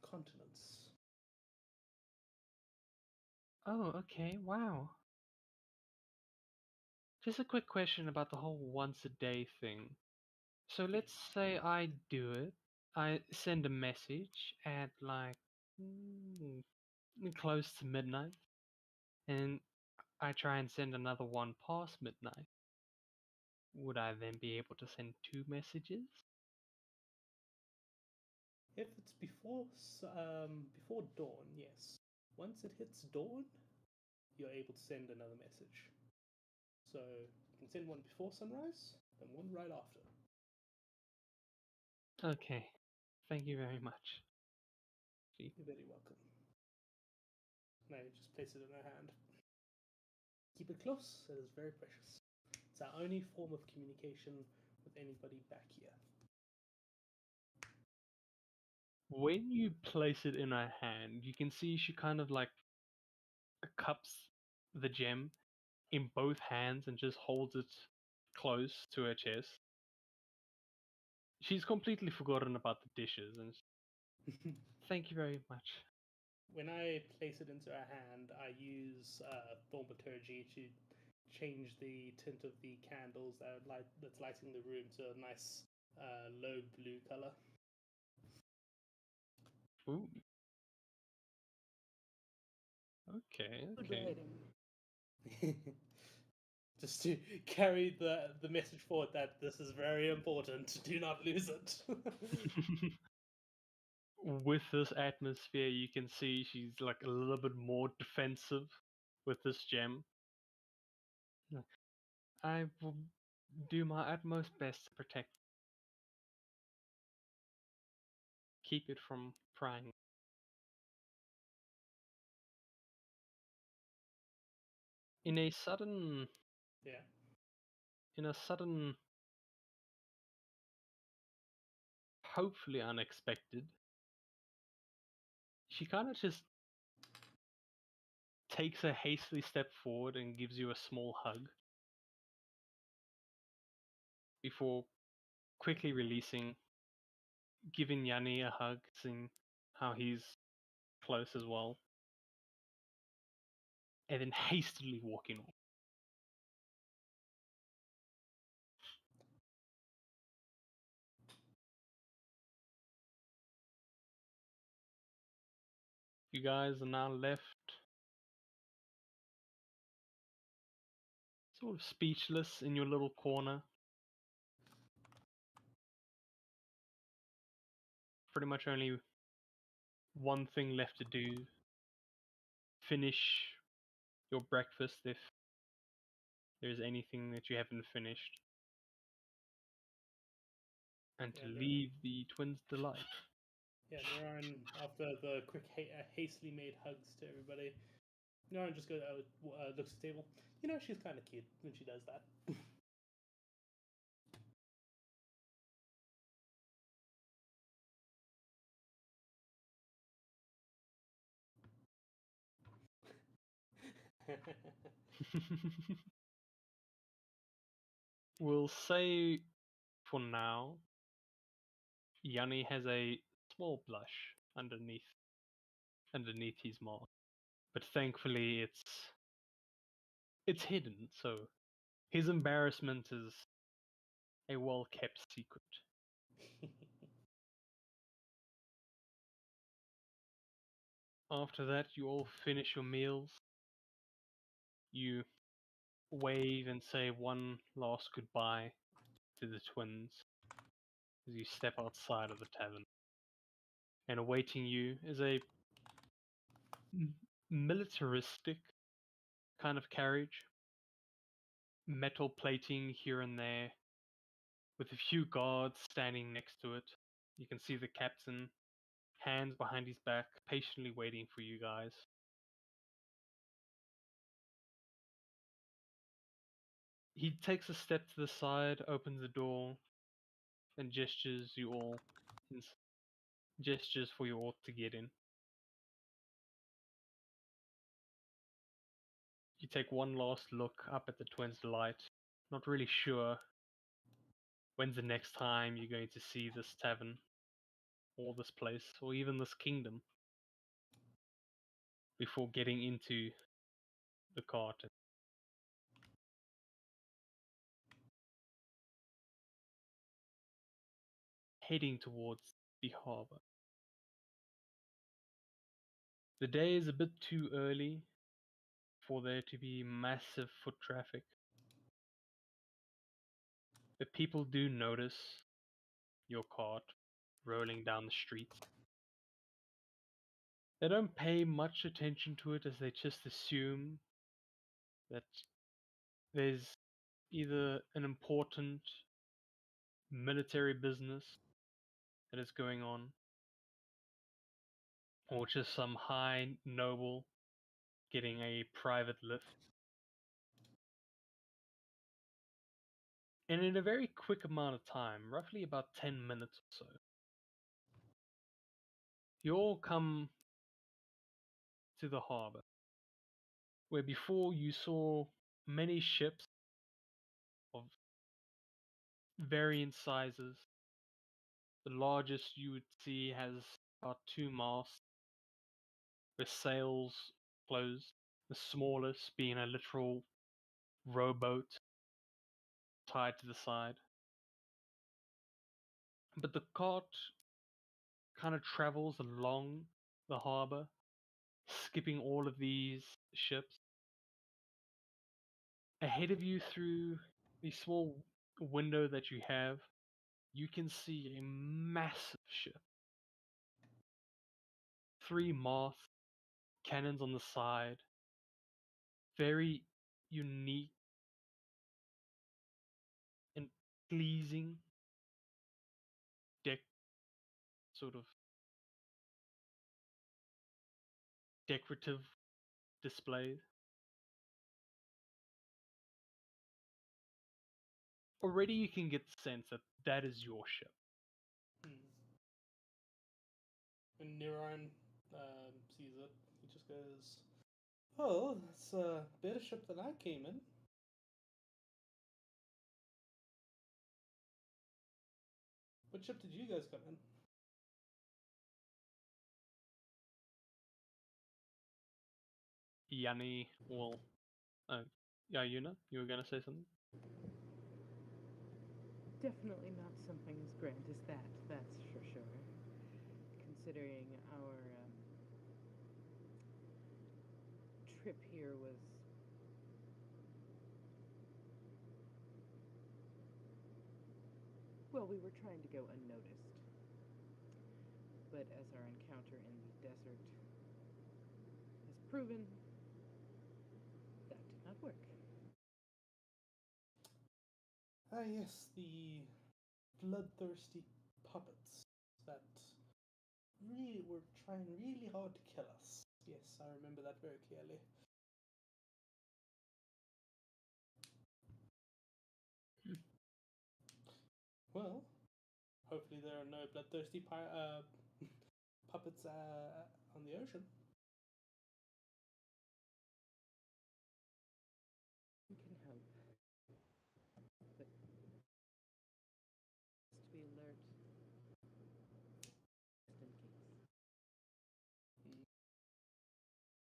continents.
Oh, okay, wow. Just a quick question about the whole once a day thing. So let's say I do it. I send a message at like close to midnight, and I try and send another one past midnight. Would I then be able to send two messages?
If it's before dawn, yes. Once it hits dawn, you're able to send another message. So you can send one before sunrise and one right after.
Okay, thank you very much. Gee.
You're very welcome. Now you just place it in her hand. Keep it close, it is very precious. It's our only form of communication with anybody back here.
When you place it in her hand, you can see she kind of like cups the gem in both hands and just holds it close to her chest. She's completely forgotten about the dishes and thank you very much.
When I place it into her hand, I use thaumaturgy to change the tint of the candles that's lighting the room to a nice low blue color.
Ooh. Okay,
Good
okay.
writing.
Just to carry the message forward that this is very important. Do not lose it.
With this atmosphere, you can see she's like a little bit more defensive with this gem. I will do my utmost best to protect. Keep it from prying. In a sudden,
Yeah.
in a sudden, hopefully unexpected, she kind of just takes a hastily step forward and gives you a small hug before quickly releasing, giving Yanni a hug, seeing how he's close as well, and then hastily walking off. You guys are now left sort of speechless in your little corner. Pretty much only one thing left to do. Finish your breakfast if there's anything that you haven't finished. And to
Yeah,
leave the Twins' delight.
Yeah, Niran, after the quick, hastily made hugs to everybody, Niran just goes, looks at the table. You know, she's kind of cute when she does that.
We'll say for now, Yanni has a small blush underneath his mask. But thankfully it's hidden, so his embarrassment is a well kept secret. After that, you all finish your meals. You wave and say one last goodbye to the Twins as you step outside of the tavern. And awaiting you is a militaristic kind of carriage, metal plating here and there, with a few guards standing next to it. You can see the captain, hands behind his back, patiently waiting for you guys. He takes a step to the side, opens the door, and gestures for you all to get in. You take one last look up at the Twins' light, not really sure when's the next time you're going to see this tavern, or this place, or even this kingdom, before getting into the cart and heading towards the harbor. The day is a bit too early for there to be massive foot traffic, but people do notice your cart rolling down the street. They don't pay much attention to it as they just assume that there's either an important military business that is going on, or just some high noble getting a private lift. And in a very quick amount of time, roughly about 10 minutes or so, you all come to the harbor, where before you saw many ships of varying sizes. The largest you would see has about 2 masts with sails closed, the smallest being a literal rowboat tied to the side. But the cart kind of travels along the harbor, skipping all of these ships. Ahead of you, through the small window that you have, you can see a massive ship. 3 masts, cannons on the side, very unique and pleasing deck sort of decorative displays. Already you can get the sense that that is your ship.
When Niran sees it, he just goes, "Oh, that's a better ship than I came in." What ship did you guys come in?
Yanni will. Yeah, Yuna, you were gonna say something?
Definitely not something as grand as that, that's for sure. Considering our trip here was well, we were trying to go unnoticed. But as our encounter in the desert has proven, that did not work.
Ah, yes, the bloodthirsty puppets that really were trying really hard to kill us. Yes, I remember that very clearly. Well, hopefully there are no bloodthirsty puppets on the ocean.
We can hope. But just to be alert, just in case.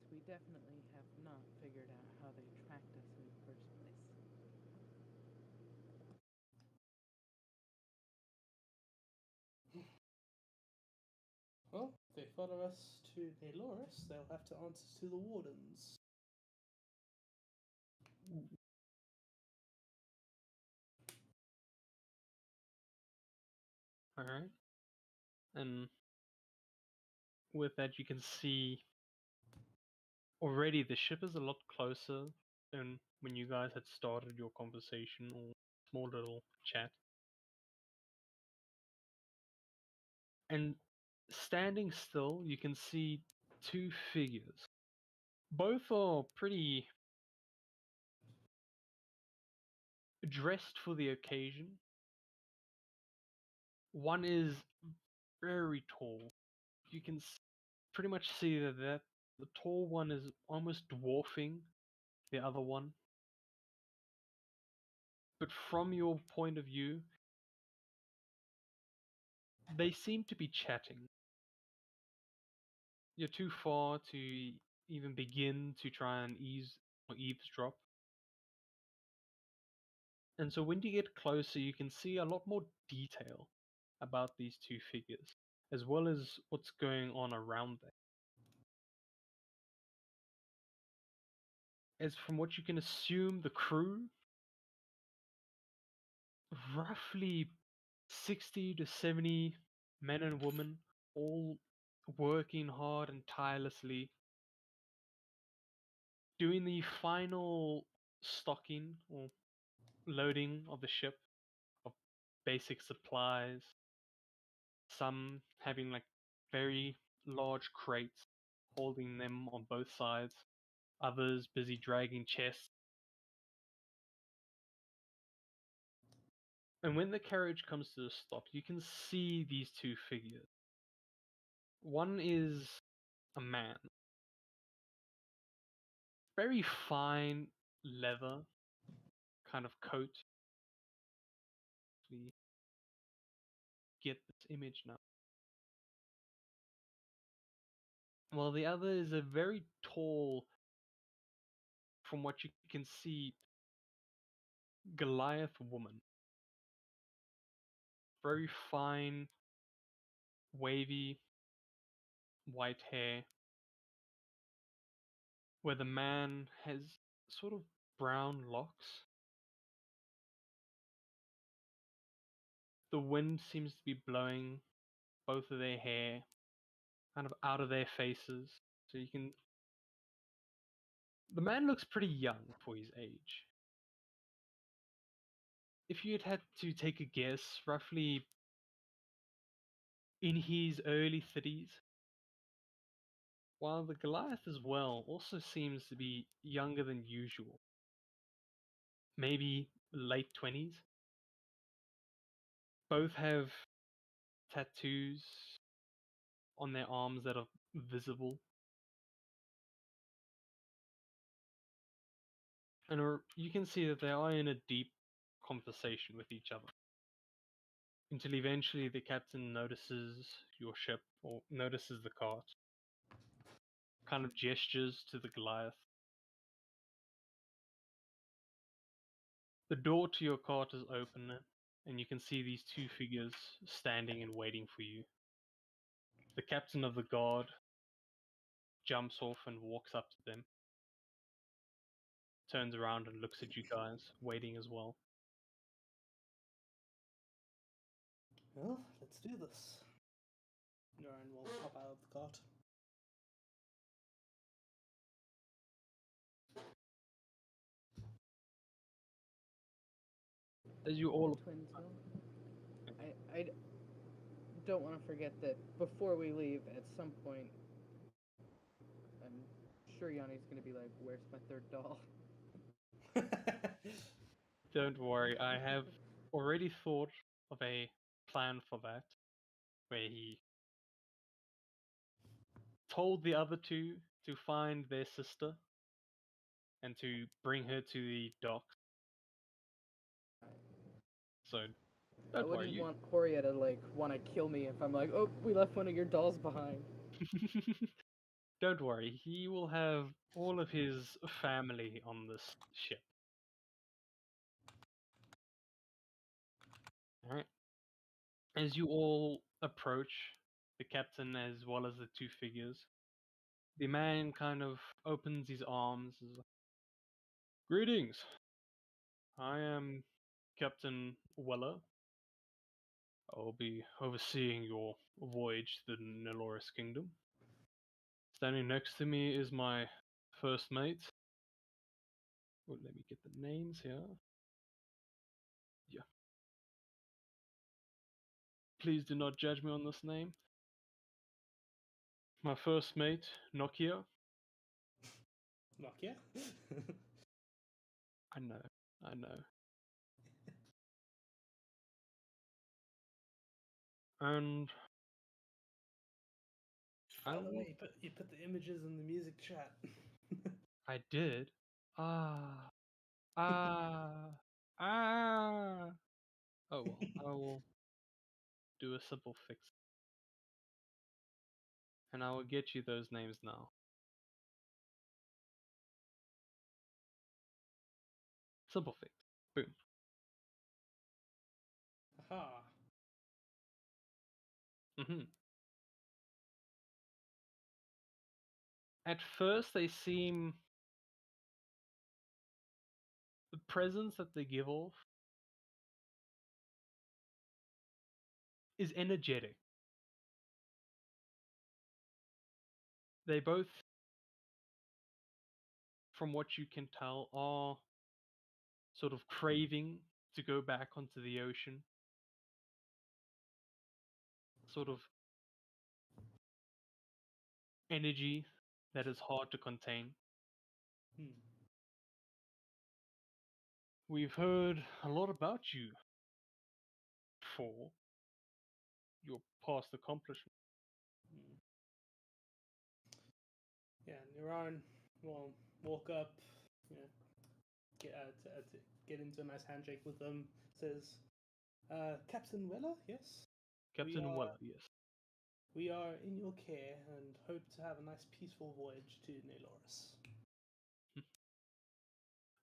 We definitely have not figured out how they tracked us in the first place.
Well, if they follow us to Naloris, they'll have to answer to the wardens.
All right. And with that, you can see already the ship is a lot closer than when you guys had started your conversation or small little chat. And standing still, you can see two figures. Both are pretty dressed for the occasion. One is very tall. You can pretty much see that the tall one is almost dwarfing the other one. But from your point of view, they seem to be chatting. You're too far to even begin to try and eavesdrop. And so when you get closer, you can see a lot more detail about these two figures, as well as what's going on around them. As from what you can assume, the crew, roughly 60 to 70 men and women, all working hard and tirelessly, doing the final stocking or loading of the ship of basic supplies, some having like very large crates holding them on both sides, others busy dragging chests. And when the carriage comes to a stop, you can see these two figures. One is a man, very fine leather kind of coat. We get this image now. While the other is a very tall, from what you can see, Goliath woman. Very fine, wavy, white hair, where the man has sort of brown locks. The wind seems to be blowing both of their hair kind of out of their faces. So you can. The man looks pretty young for his age. If you had to take a guess, roughly in his early 30s, while the Goliath as well also seems to be younger than usual. Maybe late 20s. Both have tattoos on their arms that are visible. And you can see that they are in a deep conversation with each other. Until eventually the captain notices your ship, or notices the cart, kind of gestures to the Goliath. The door to your cart is open, and you can see these two figures standing and waiting for you. The captain of the guard jumps off and walks up to them. turns around and looks at you guys, waiting as well.
Well, let's do this. Noran will hop out of the cart.
As you all
Twinsville. I don't want to forget that before we leave, at some point, I'm sure Yanni's going to be like, "Where's my third doll?"
don't worry, I have already thought of a plan for that, where he told the other two to find their sister and to bring her to the docks. So
I
don't worry,
wouldn't want Horia to like want to kill me if I'm like, "Oh, we left one of your dolls behind."
don't worry, he will have all of his family on this ship. Alright. As you all approach the captain as well as the two figures, the man kind of opens his arms. Greetings. I am Captain Weller. I will be overseeing your voyage to the Neloris Kingdom. Standing next to me is my first mate. Well, let me get the names here. Yeah. Please do not judge me on this name. My first mate, Nokia.
Nokia?
I know, I know. And
By
I
the
will.
way, you put the images in the music chat.
I did. Ah, ah, ah. Oh well, I will do a simple fix, and I will get you those names now. Simple fix. Boom.
Aha.
Hmm. At first, they seem the presence that they give off is energetic. They both, from what you can tell, are sort of craving to go back onto the ocean. Sort of energy that is hard to contain.
Hmm.
We've heard a lot about you for your past accomplishments.
Hmm. Yeah, Niran will walk up, you know, to get into a nice handshake with them. Says, Captain Weller, yes? We
Captain
are
Weller, yes.
we are in your care and hope to have a nice peaceful voyage to Neloris.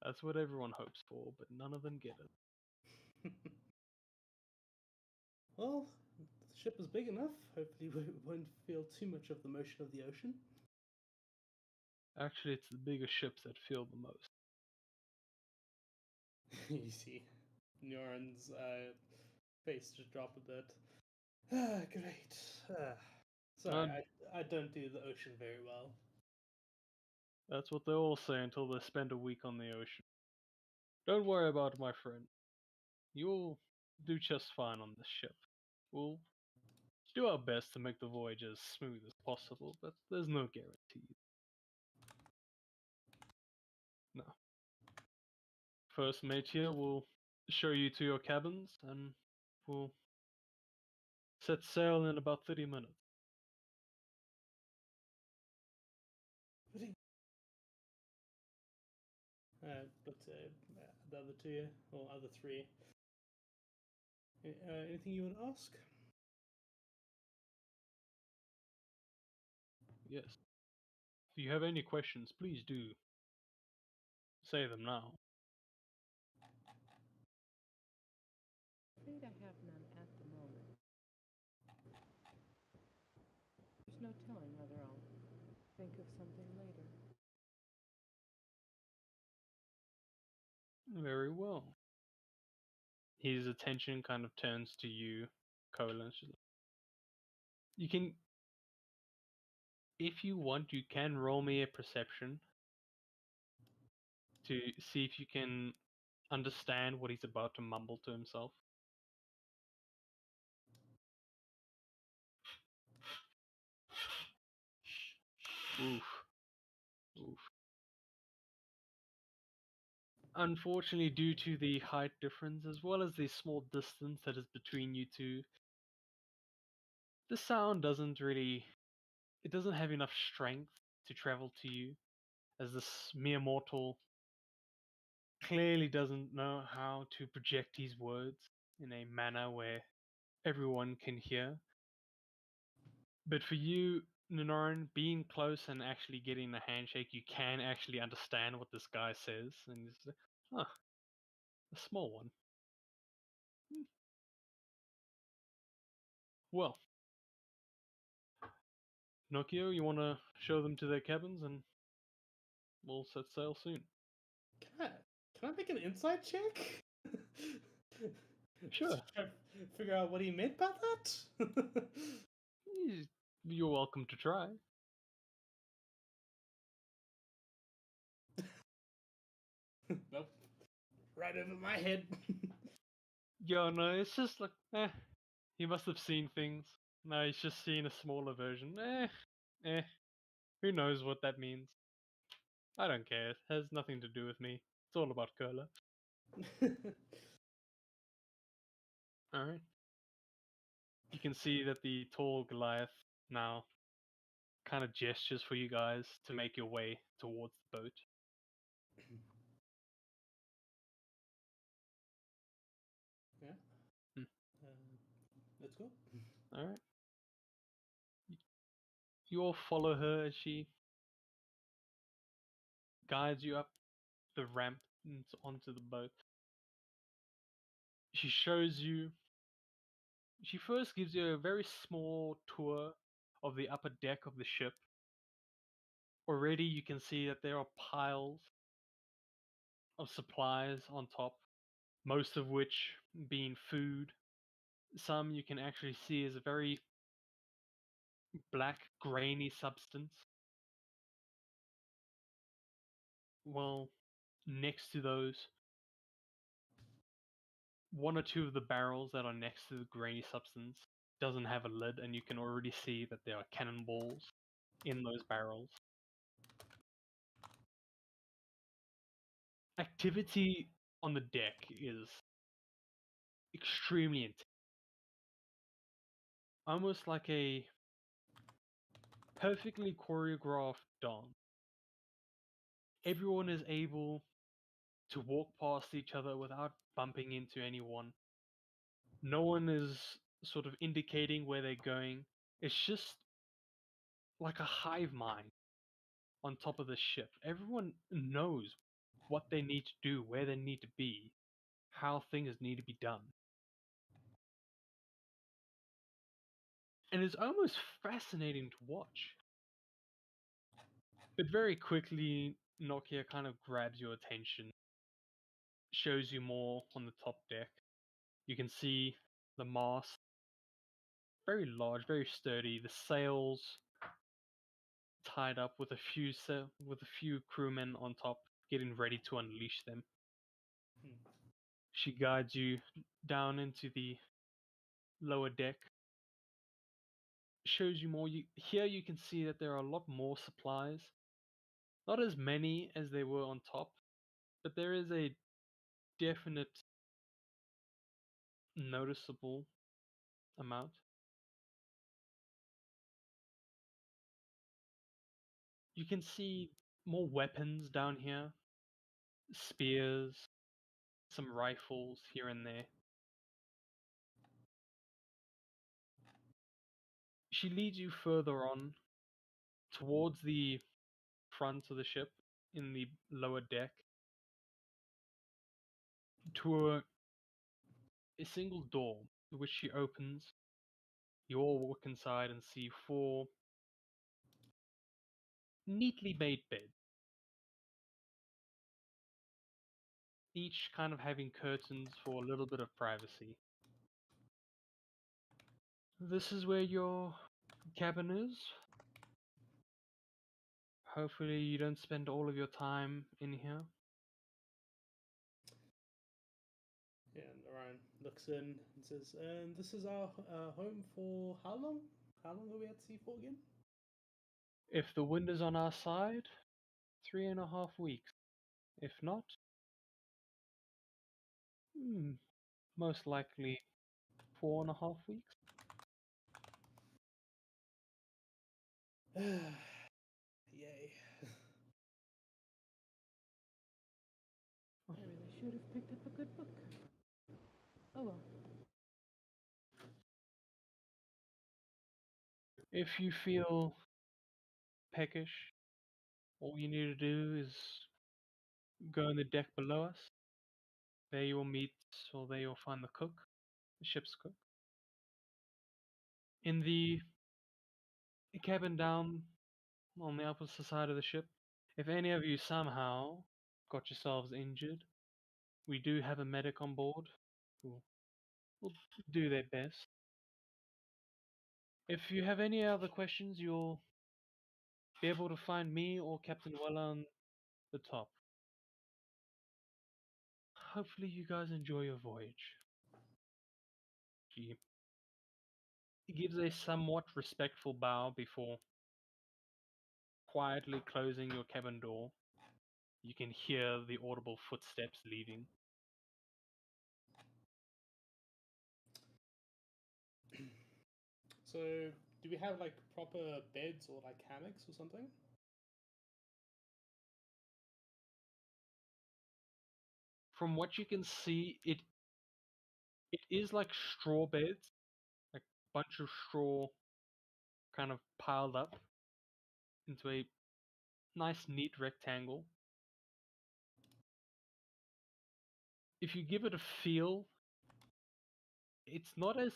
That's what everyone hopes for, but none of them get it.
Well, the ship is big enough. Hopefully, we won't feel too much of the motion of the ocean.
Actually, it's the bigger ships that feel the most.
You see, Nuran's face just drop a bit. Ah, great. Sorry, I don't do the ocean very well.
That's what they all say until they spend a week on the ocean. Don't worry about it, my friend. You'll do just fine on this ship. We'll do our best to make the voyage as smooth as possible, but there's no guarantee. No. First mate here will show you to your cabins, and we'll set sail in about 30 minutes.
But the other two, or other three. Anything you want to ask?
Yes. If you have any questions, please do say them now.
Afraid I have none at the moment. There's no telling whether I'll think of something later.
Very well. His attention kind of turns to you, Colin. You can, if you want, you can roll me a perception to see if you can understand what he's about to mumble to himself. Oof. Oof. Unfortunately, due to the height difference as well as the small distance that is between you two, the sound doesn't really. It doesn't have enough strength to travel to you, as this mere mortal clearly doesn't know how to project his words in a manner where everyone can hear. But for you, Ninoran, being close and actually getting the handshake, you can actually understand what this guy says, and it's like, huh, a small one. Well, Nokia, you want to show them to their cabins, and we'll set sail soon.
Can I, can I make an insight check?
Sure.
Try to figure out what he meant by that?
You're welcome to try.
Nope. Right over my head.
Yeah, no, it's just like, he must have seen things. No, he's just seen a smaller version. Who knows what that means? I don't care. It has nothing to do with me. It's all about Curler. Alright. You can see that the tall Goliath now kind of gestures for you guys to make your way towards the boat.
Yeah.
Hmm.
Let's go.
Alright. You all follow her as she guides you up the ramp onto the boat. She shows you. She first gives you a very small tour of the upper deck of the ship. Already you can see that there are piles of supplies on top, most of which being food. Some you can actually see is a very black, grainy substance. Well, next to those, one or two of the barrels that are next to the grainy substance doesn't have a lid, and you can already see that there are cannonballs in those barrels. Activity on the deck is extremely intense. Almost like a perfectly choreographed dance. Everyone is able to walk past each other without bumping into anyone. No one is sort of indicating where they're going. It's just like a hive mind on top of the ship. Everyone knows what they need to do, where they need to be, how things need to be done. And it's almost fascinating to watch. But very quickly, Nokia kind of grabs your attention, shows you more on the top deck. You can see the mast, very large, very sturdy. The sails tied up with a few crewmen on top, getting ready to unleash them.
Hmm.
She guides you down into the lower deck, shows you more. Here you can see that there are a lot more supplies. Not as many as they were on top, but there is a definite noticeable amount. You can see more weapons down here, spears, some rifles here and there. She leads you further on towards the front of the ship in the lower deck to a single door, which she opens. You all walk inside and see four neatly made beds. each kind of having curtains for a little bit of privacy. This is where your cabin is. Hopefully you don't spend all of your time in here.
Yeah, and Orion looks in and says, "And this is our home for how long? How long are we at sea for again?"
If the wind is on our side, 3.5 weeks. If not, most likely 4.5 weeks.
Yay.
I really should have picked up a good book. Oh well.
If you feel peckish, all you need to do is go on the deck below us. There you will meet, or there you'll find the cook, the ship's cook. In the cabin down on the opposite side of the ship, if any of you somehow got yourselves injured, we do have a medic on board who will do their best. If you have any other questions, you'll be able to find me or Captain Weller on the top. Hopefully you guys enjoy your voyage. He gives a somewhat respectful bow before quietly closing your cabin door. You can hear the audible footsteps leaving.
So, do we have like proper beds or like hammocks or something?
From what you can see, it is like straw beds, like a bunch of straw kind of piled up into a nice neat rectangle. If you give it a feel, it's not as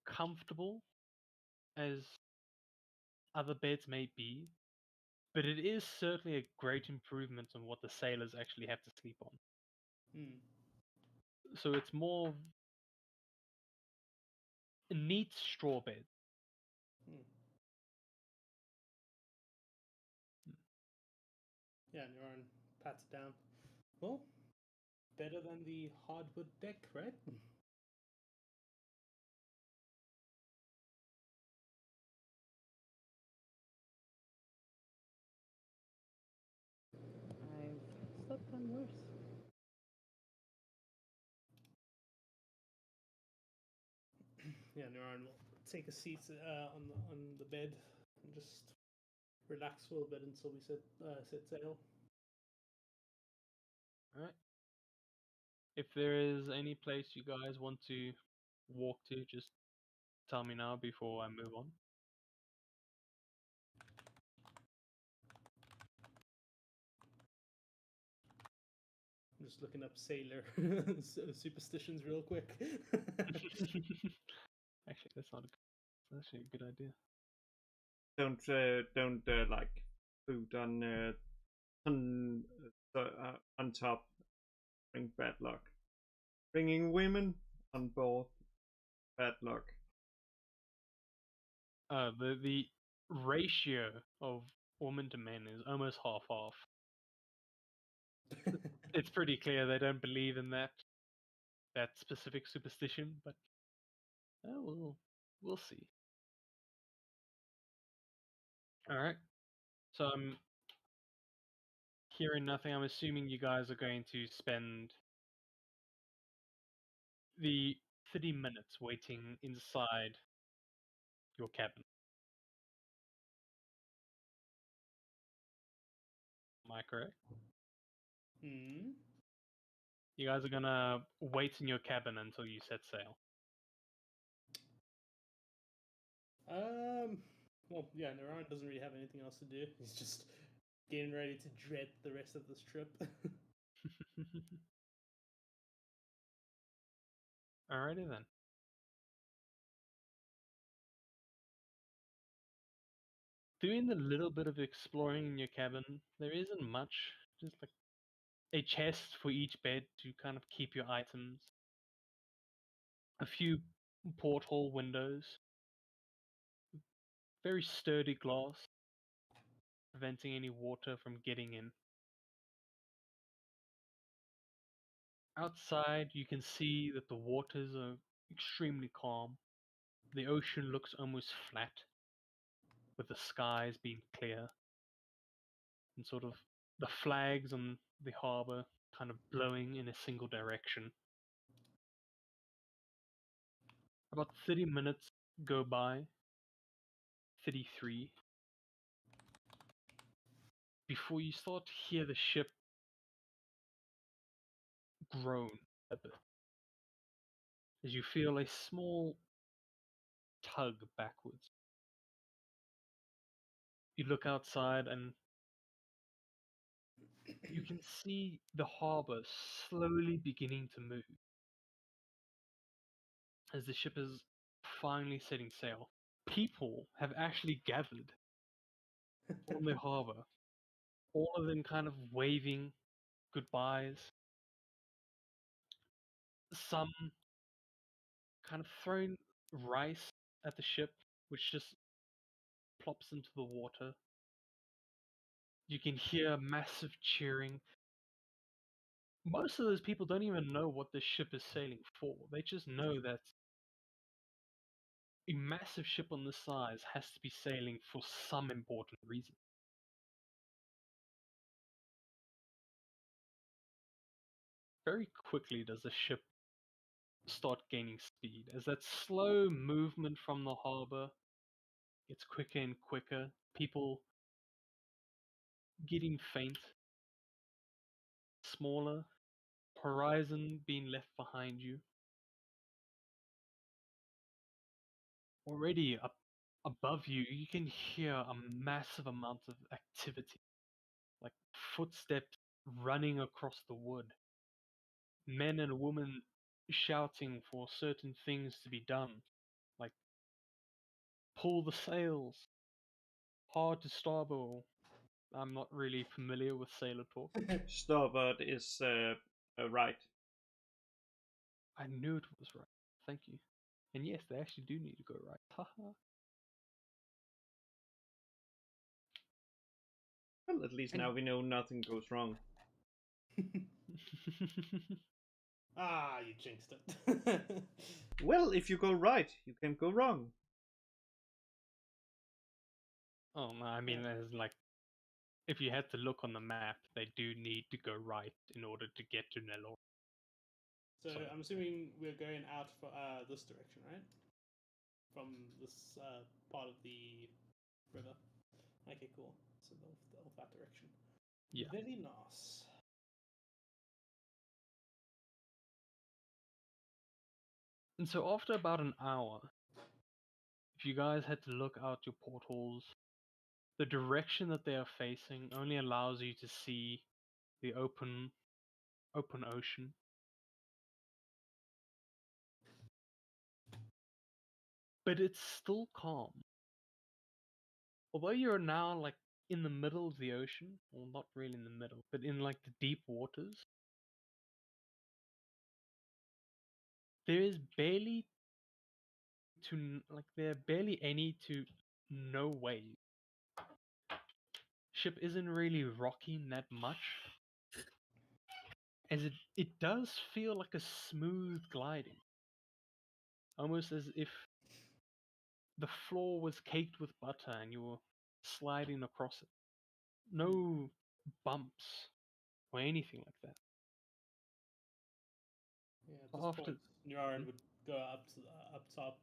comfortable as other beds may be, but it is certainly a great improvement on what the sailors actually have to sleep on.
Hmm.
So it's more a neat straw bed.
Hmm. Yeah, and Orion pats it down. Well, better than the hardwood deck, right?
I've slept on worse.
Yeah, and Orion will take a seat on the bed and just relax for a bit until we set sail.
Alright. If there is any place you guys want to walk to, just tell me now before I move on.
I'm just looking up sailor superstitions real quick.
Actually, that's actually a good idea.
Don't like food on top bring bad luck. Bringing women on board, bad luck.
The ratio of women to men is almost half. It's pretty clear they don't believe in that specific superstition, but we'll see. All right. So I'm hearing nothing. I'm assuming you guys are going to spend the 30 minutes waiting inside your cabin. Am I correct?
Hmm.
You guys are gonna wait in your cabin until you set sail.
Well, yeah, Naran doesn't really have anything else to do. He's just getting ready to dread the rest of this trip.
Alrighty then. Doing a little bit of exploring in your cabin, there isn't much. Just like a chest for each bed to kind of keep your items, a few porthole windows, very sturdy glass, preventing any water from getting in. Outside, you can see that the waters are extremely calm. The ocean looks almost flat, with the skies being clear, and sort of the flags on the harbor kind of blowing in a single direction. About 30 minutes go by, 33, before you start to hear the ship groan a bit, as you feel a small tug backwards. You look outside and you can see the harbor slowly beginning to move as the ship is finally setting sail. People have actually gathered on the harbor, all of them kind of waving goodbyes. Some kind of throwing rice at the ship, which just plops into the water. You can hear massive cheering. Most of those people don't even know what this ship is sailing for. They just know that a massive ship on this size has to be sailing for some important reason. Very quickly does the ship start gaining speed as that slow movement from the harbor gets quicker and quicker. People getting faint, smaller, horizon being left behind you. Already up above you, you can hear a massive amount of activity, like footsteps running across the wood, men and women shouting for certain things to be done, like pull the sails, hard to starboard. I'm not really familiar with sailor talk.
Starboard is right.
I knew it was right. Thank you. And yes, they actually do need to go right. Haha.
Well, at least
And-
now we know nothing goes wrong.
Ah, you jinxed it.
Well, if you go right, you can go wrong.
Oh no, I mean, as like, if you had to look on the map, they do need to go right in order to get to Nelor.
So
So-
I'm assuming we're going out for this direction, right? From this part of the river. Okay, cool. So off that direction.
Yeah.
Very nice.
And so after about an hour, if you guys had to look out your portholes, the direction that they are facing only allows you to see the open ocean. But it's still calm. Although you're now like in the middle of the ocean, well, not really in the middle, but in like the deep waters, there is barely there are barely any to no waves. Ship isn't really rocking that much, as it does feel like a smooth gliding, almost as if the floor was caked with butter and you were sliding across it. No bumps or anything like that.
Yeah, at
So
this
after-
point, Nyaran would go up to up top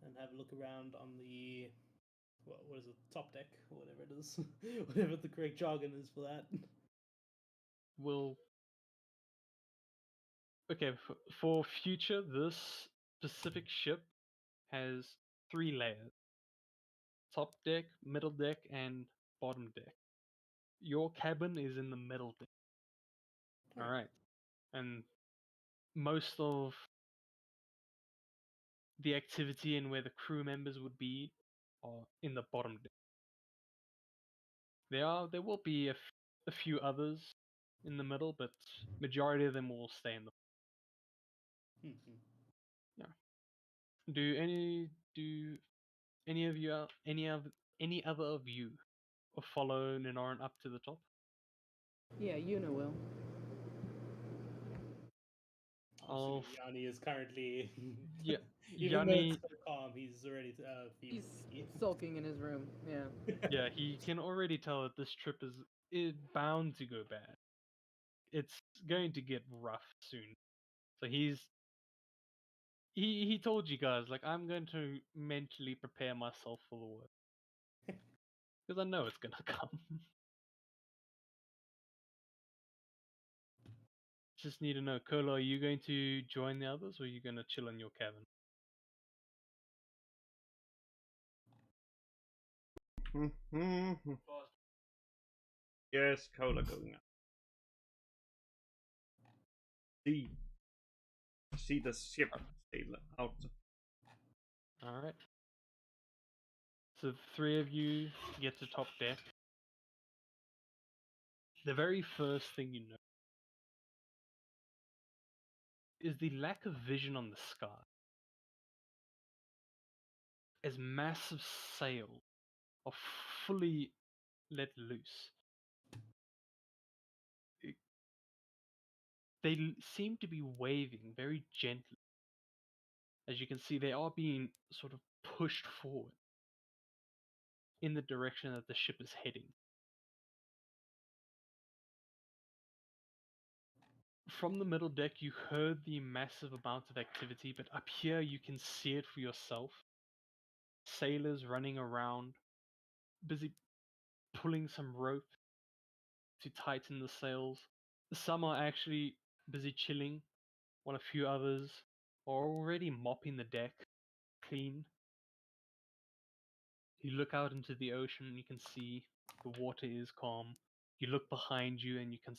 and have a look around on the what is it, top deck or whatever it is, whatever the correct jargon is for that.
Will okay, for future, this specific ship has 3 layers: top deck, middle deck, and bottom deck. Your cabin is in the middle deck. All right, and most of the activity and where the crew members would be are in the bottom deck. There will be a few others in the middle, but majority of them will stay in the.
Mhm.
Do any of you any other of you follow Ninoran up to the top?
Yeah, will.
I'm assuming Yanni is currently,
Yeah,
even though it's
Yanni.
still calm, he's already feeling
He's
sleepy.
sulking in his room. Yeah.
Yeah, he can already tell that this trip is bound to go bad. It's going to get rough soon. So he told you guys, like, I'm going to mentally prepare myself for the worst because I know it's gonna come. Just need to know, Kolo, are you going to join the others or are you going to chill in your cabin?
Yes, cola going up. See the ship sail out.
All right. So the three of you get to top deck. The very first thing you know is the lack of vision on the sky. As massive sails are fully let loose, they seem to be waving very gently. As you can see, they are being sort of pushed forward in the direction that the ship is heading. From the middle deck, you heard the massive amount of activity, but up here you can see it for yourself. Sailors running around, busy pulling some rope to tighten the sails. Some are actually busy chilling, while a few others are already mopping the deck clean. You look out into the ocean and you can see the water is calm. You look behind you and you can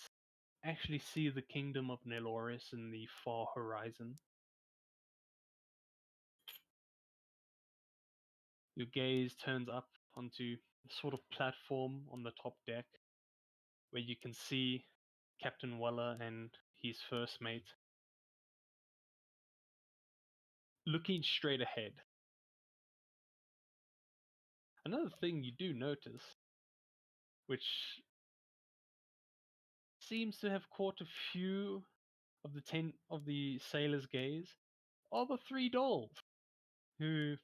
actually see the kingdom of Neloris in the far horizon. Your gaze turns up onto a sort of platform on the top deck where you can see Captain Weller and his first mate looking straight ahead. Another thing you do notice, which seems to have caught a few of the sailors' gaze, are the three dolls who,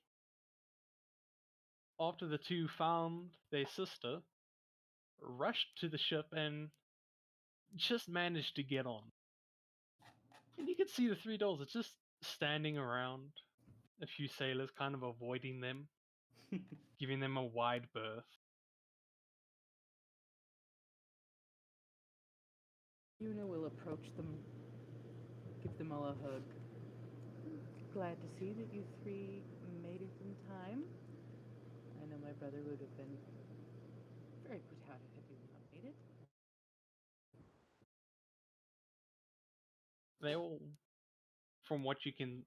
after the two found their sister, rushed to the ship and just managed to get on. And you can see the three dolls are just standing around a few sailors, kind of avoiding them, giving them a wide berth.
Will approach them, give them all a hug. Glad to see that you three made it in time. I know my brother would have been very put out had you not made it.
They all, from what you can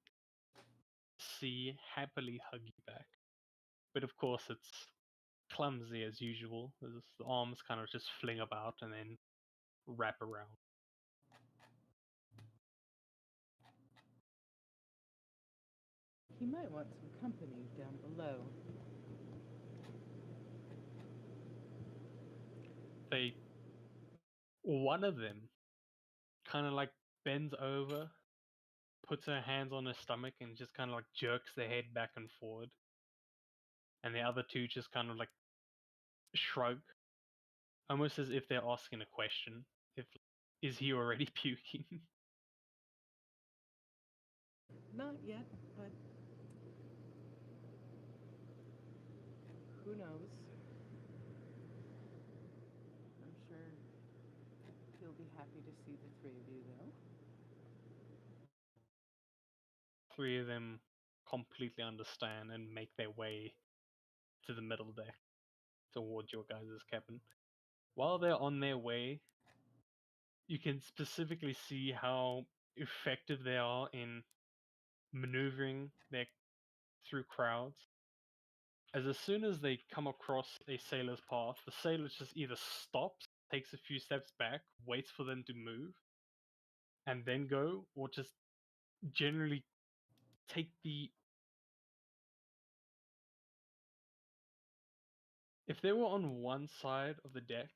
see, happily hug you back. But of course, it's clumsy as usual. As the arms kind of just fling about and then wrap around.
He might want some company down below.
One of them kind of like bends over, puts her hands on her stomach, and just kind of like jerks their head back and forward. And the other two just kind of like shrug, almost as if they're asking a question. Is he already puking?
Not yet, but who knows? I'm sure he'll be happy to see the three of you, though.
Three of them completely understand and make their way to the middle deck towards your guys' cabin. While they're on their way, you can specifically see how effective they are in maneuvering through crowds. As soon as they come across a sailor's path, the sailor just either stops takes a few steps back, waits for them to move, and then go, or just generally take the. If they were on one side of the deck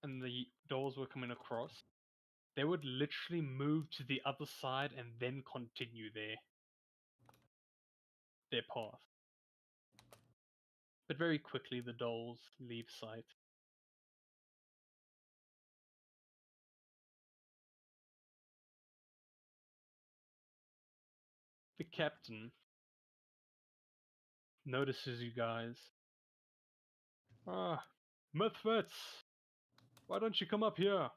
and the doors were coming across, they would literally move to the other side and then continue their path. But very quickly the dolls leave sight. The captain notices you guys. Ah, Mythvets! Why don't you come up here?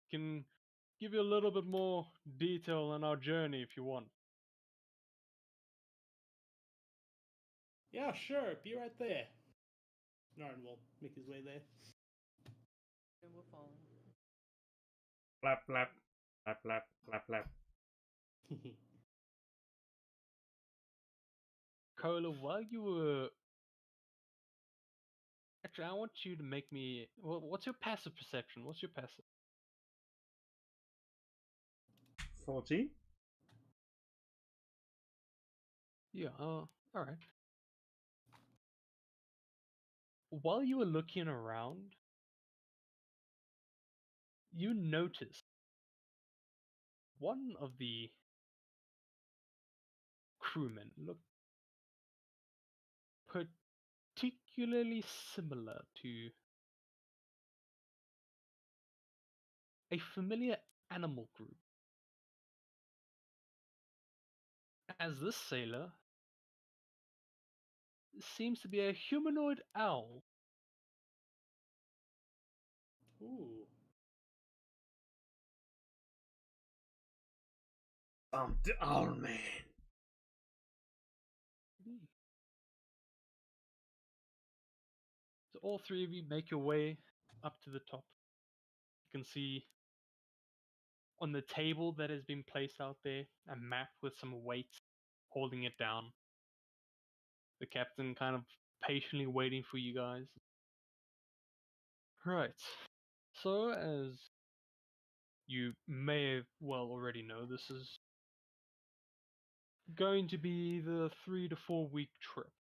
Can give you a little bit more detail on our journey if you want.
Yeah, sure. Be right there. Narn will make his way there.
And we'll follow.
Flap, flap, flap, flap, flap, flap.
Cola, while you were... Actually, I want you to make me... What's your passive perception? What's your passive?
40.
Yeah, alright. While you were looking around, you noticed one of the crewmen looked particularly similar to a familiar animal group. As this sailor seems to be a humanoid owl.
Ooh.
Oh man.
So all three of you make your way up to the top. You can see on the table that has been placed out there a map with some weights holding it down. The captain kind of patiently waiting for you guys. Right. So as you may well already know, this is going to be the 3 to 4 week trip.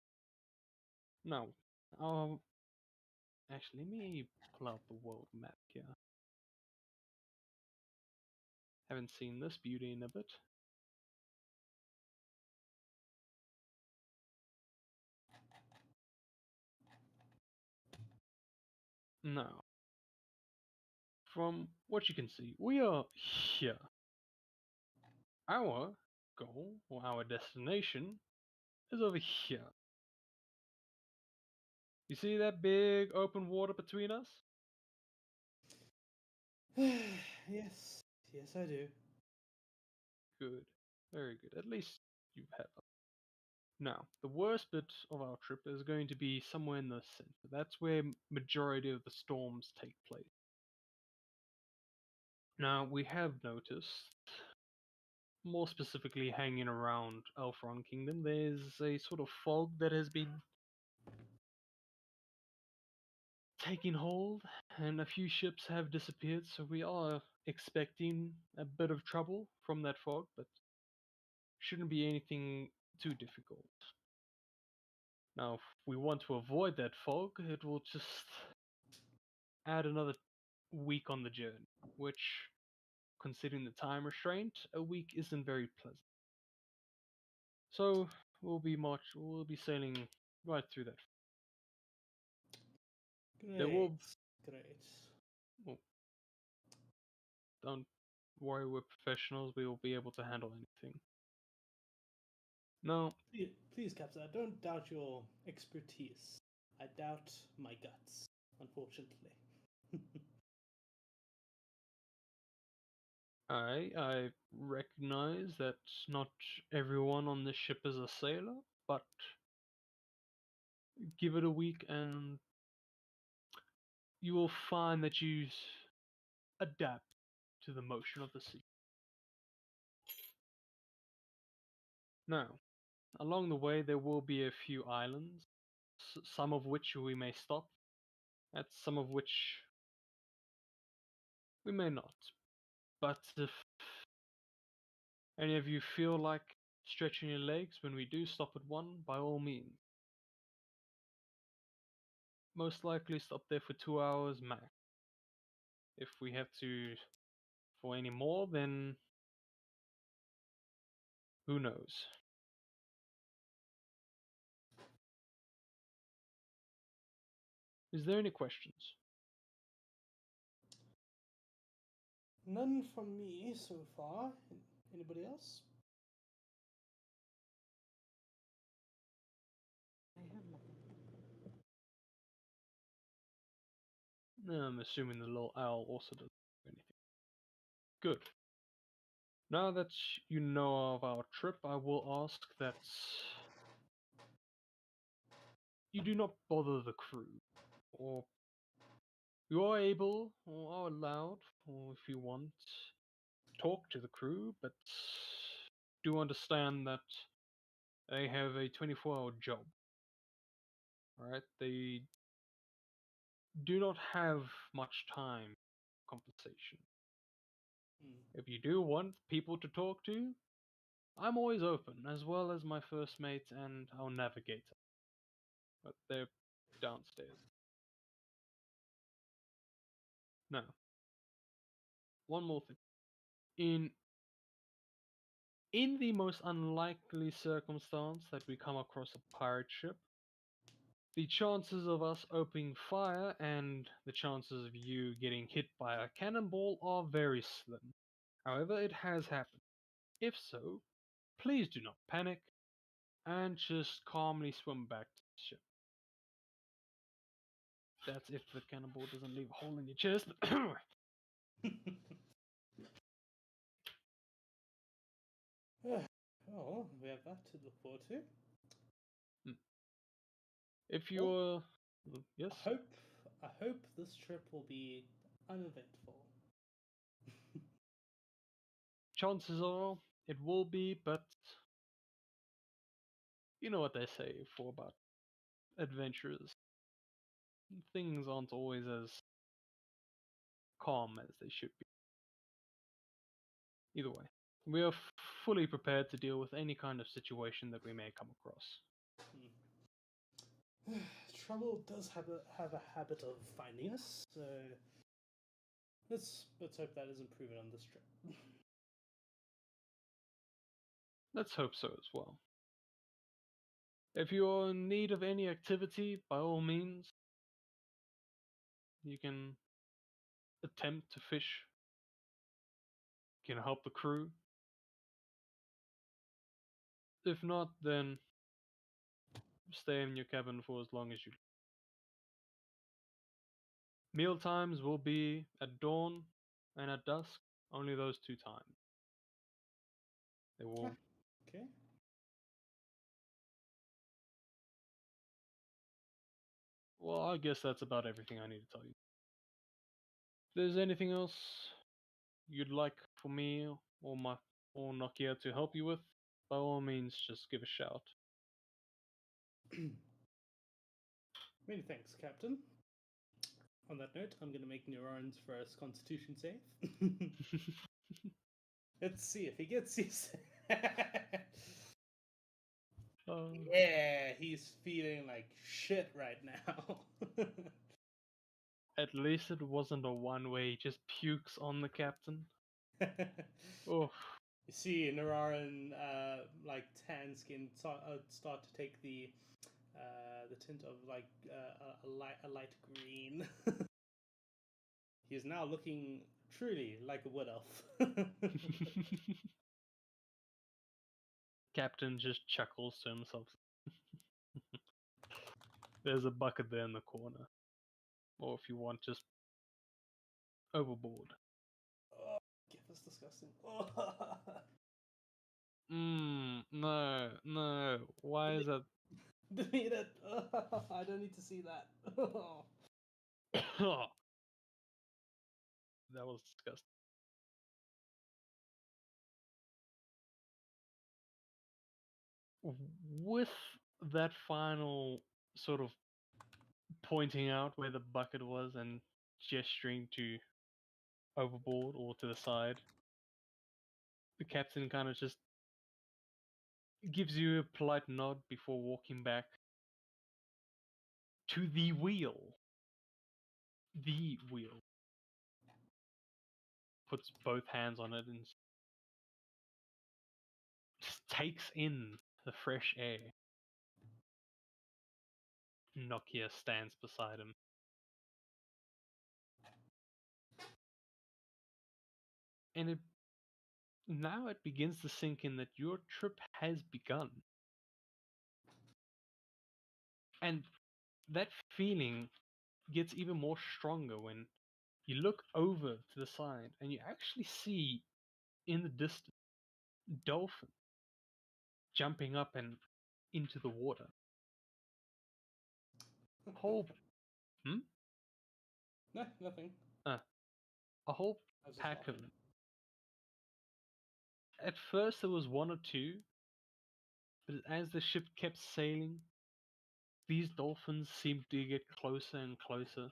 Now, actually, let me pull out the world map here. Haven't seen this beauty in a bit. Now, from what you can see, we are here. Our goal, or our destination, is over here. You see that big open water between us?
Yes. Yes, I do.
Good. Very good. At least you've had that. Now, the worst bit of our trip is going to be somewhere in the center. That's where majority of the storms take place. Now, we have noticed, more specifically hanging around Elfron Kingdom, there's a sort of fog that has been taking hold, and a few ships have disappeared, so we are expecting a bit of trouble from that fog, but shouldn't be anything too difficult. Now, if we want to avoid that fog, it will just add another week on the journey, which, considering the time restraint, a week isn't very pleasant. So we'll be sailing right through that.
Great.
There will,
Great.
well, don't worry, we're professionals. We will be able to handle anything. No,
Please, Captain, I don't doubt your expertise. I doubt my guts, unfortunately.
I recognize that not everyone on this ship is a sailor, but give it a week and you will find that you adapt to the motion of the sea. Now, along the way there will be a few islands, some of which we may stop at some of which we may not. But if any of you feel like stretching your legs when we do stop at one, by all means. Most likely stop there for 2 hours max. If we have to for any more, then who knows? Is there any questions?
None from me so far. Anybody else?
I have nothing.
No, I'm assuming the little owl also doesn't do anything. Good. Now that you know of our trip, I will ask that you do not bother the crew, or you are able, or are allowed, or if you want, talk to the crew, but do understand that they have a 24-hour job. Alright? They do not have much time for conversation.
Hmm.
If you do want people to talk to, I'm always open, as well as my first mate and our navigator. But they're downstairs. Now, one more thing. In the most unlikely circumstance that we come across a pirate ship, the chances of us opening fire and the chances of you getting hit by a cannonball are very slim. However, it has happened. If so, please do not panic and just calmly swim back to the ship. That's if the cannonball doesn't leave a hole in your chest.
Oh, we have that to look forward to.
If
Well,
you're. Yes?
I hope this trip will be uneventful.
Chances are it will be, but you know what they say for about adventures. Things aren't always as calm as they should be. Either way, we are fully prepared to deal with any kind of situation that we may come across.
Trouble does have a habit of finding us, so let's hope that isn't proven on this trip.
Let's hope so as well. If you're in need of any activity, by all means, you can attempt to fish. You can help the crew. If not, then stay in your cabin for as long as you. Meal times will be at dawn and at dusk. Only those 2 times. They will.
Okay.
Well, I guess that's about everything I need to tell you. If there's anything else you'd like for me or Nokia to help you with, by all means, just give a shout.
Many thanks, Captain. On that note, I'm going to make Neuron's first Constitution save. Let's see if he gets his. Yeah, he's feeling like shit right now.
At least it wasn't a one way he just pukes on the captain. Oh,
You see Nararan, like tan skin, start to take the tint of like a light green. He is now looking truly like a wood elf.
Captain just chuckles to himself. There's a bucket there in the corner. Or if you want, just overboard.
Oh, that's disgusting.
No, no. Why is that?
Delete it. I don't need to see that.
That was disgusting. With that final sort of pointing out where the bucket was and gesturing to overboard or to the side. The captain kind of just gives you a polite nod before walking back to the wheel. The wheel. Puts both hands on it and just takes in the fresh air. Nokia stands beside him. And now it begins to sink in that your trip has begun. And that feeling gets even more stronger when you look over to the side and you actually see in the distance dolphin jumping up and into the water. Whole
No, nothing.
a whole
I was just
pack of
laughing.
them. At first there was one or two, but as the ship kept sailing, these dolphins seemed to get closer and closer.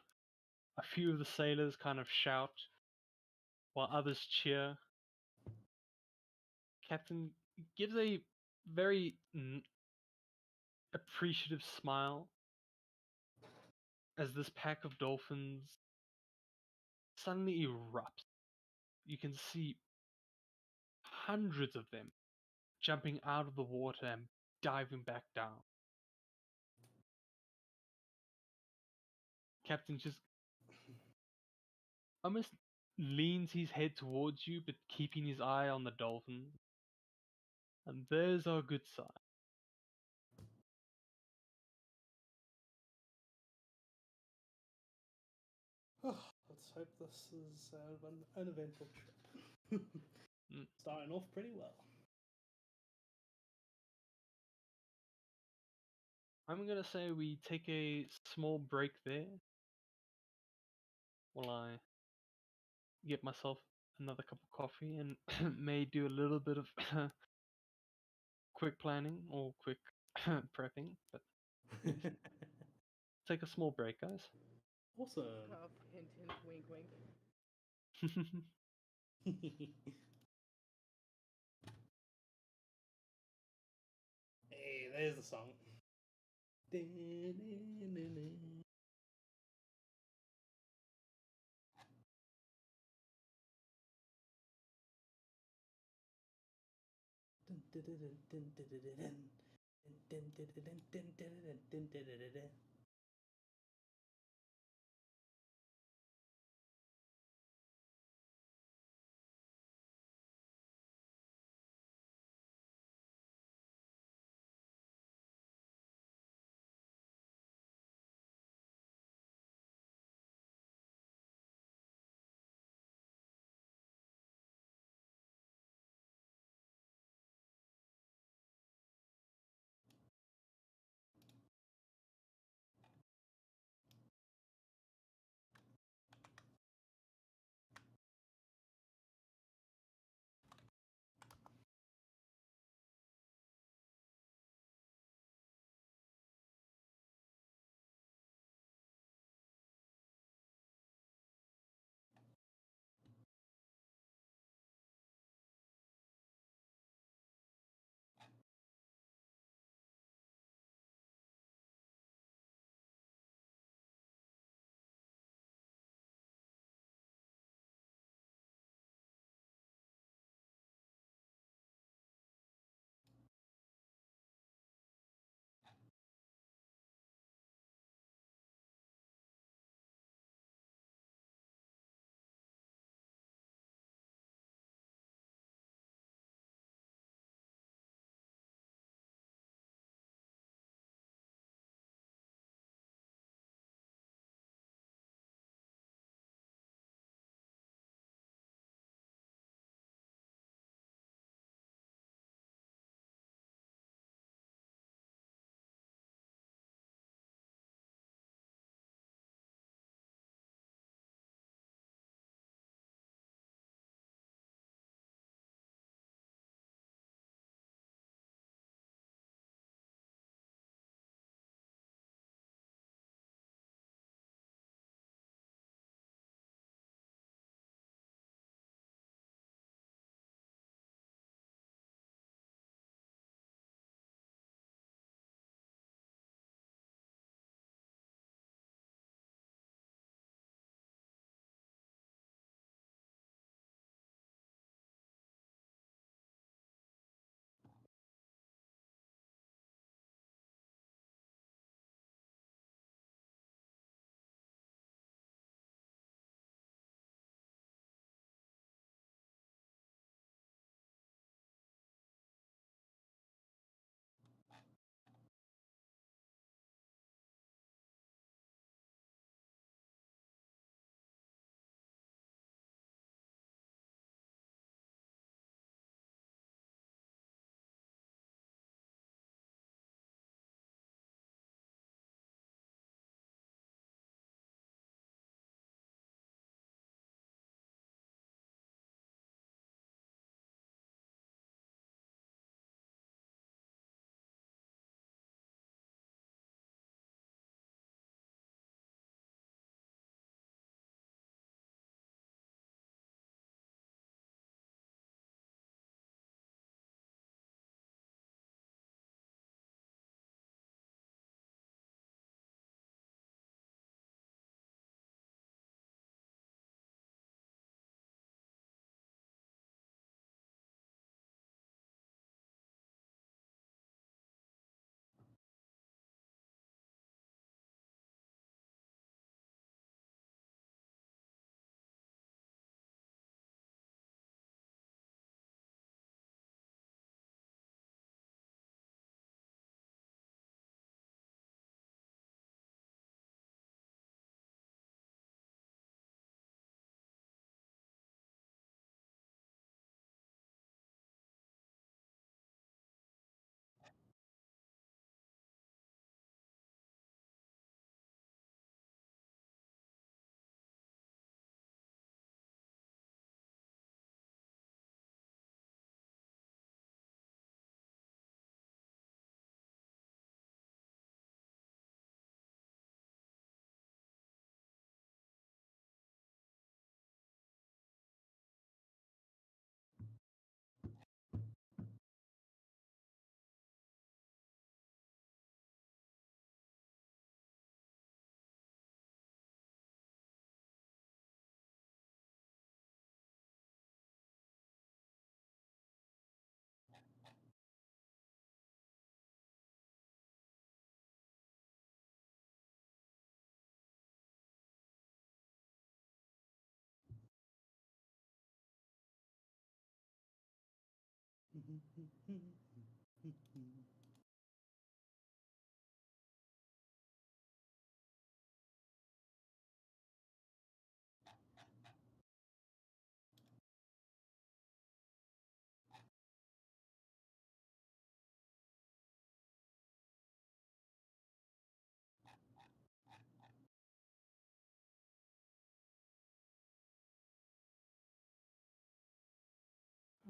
A few of the sailors kind of shout, while others cheer. Captain gives a very appreciative smile as this pack of dolphins suddenly erupts. You can see hundreds of them jumping out of the water and diving back down. Captain just almost leans his head towards you, but keeping his eye on the dolphin. And there's our good side.
Oh, let's hope this is an uneventful trip. Starting off pretty well.
I'm gonna say we take a small break there while I get myself another cup of coffee and may do a little bit of quick planning or quick prepping, but take a small break, guys.
Awesome.
Huff, hint, hint, wink, wink.
Hey, there's the song.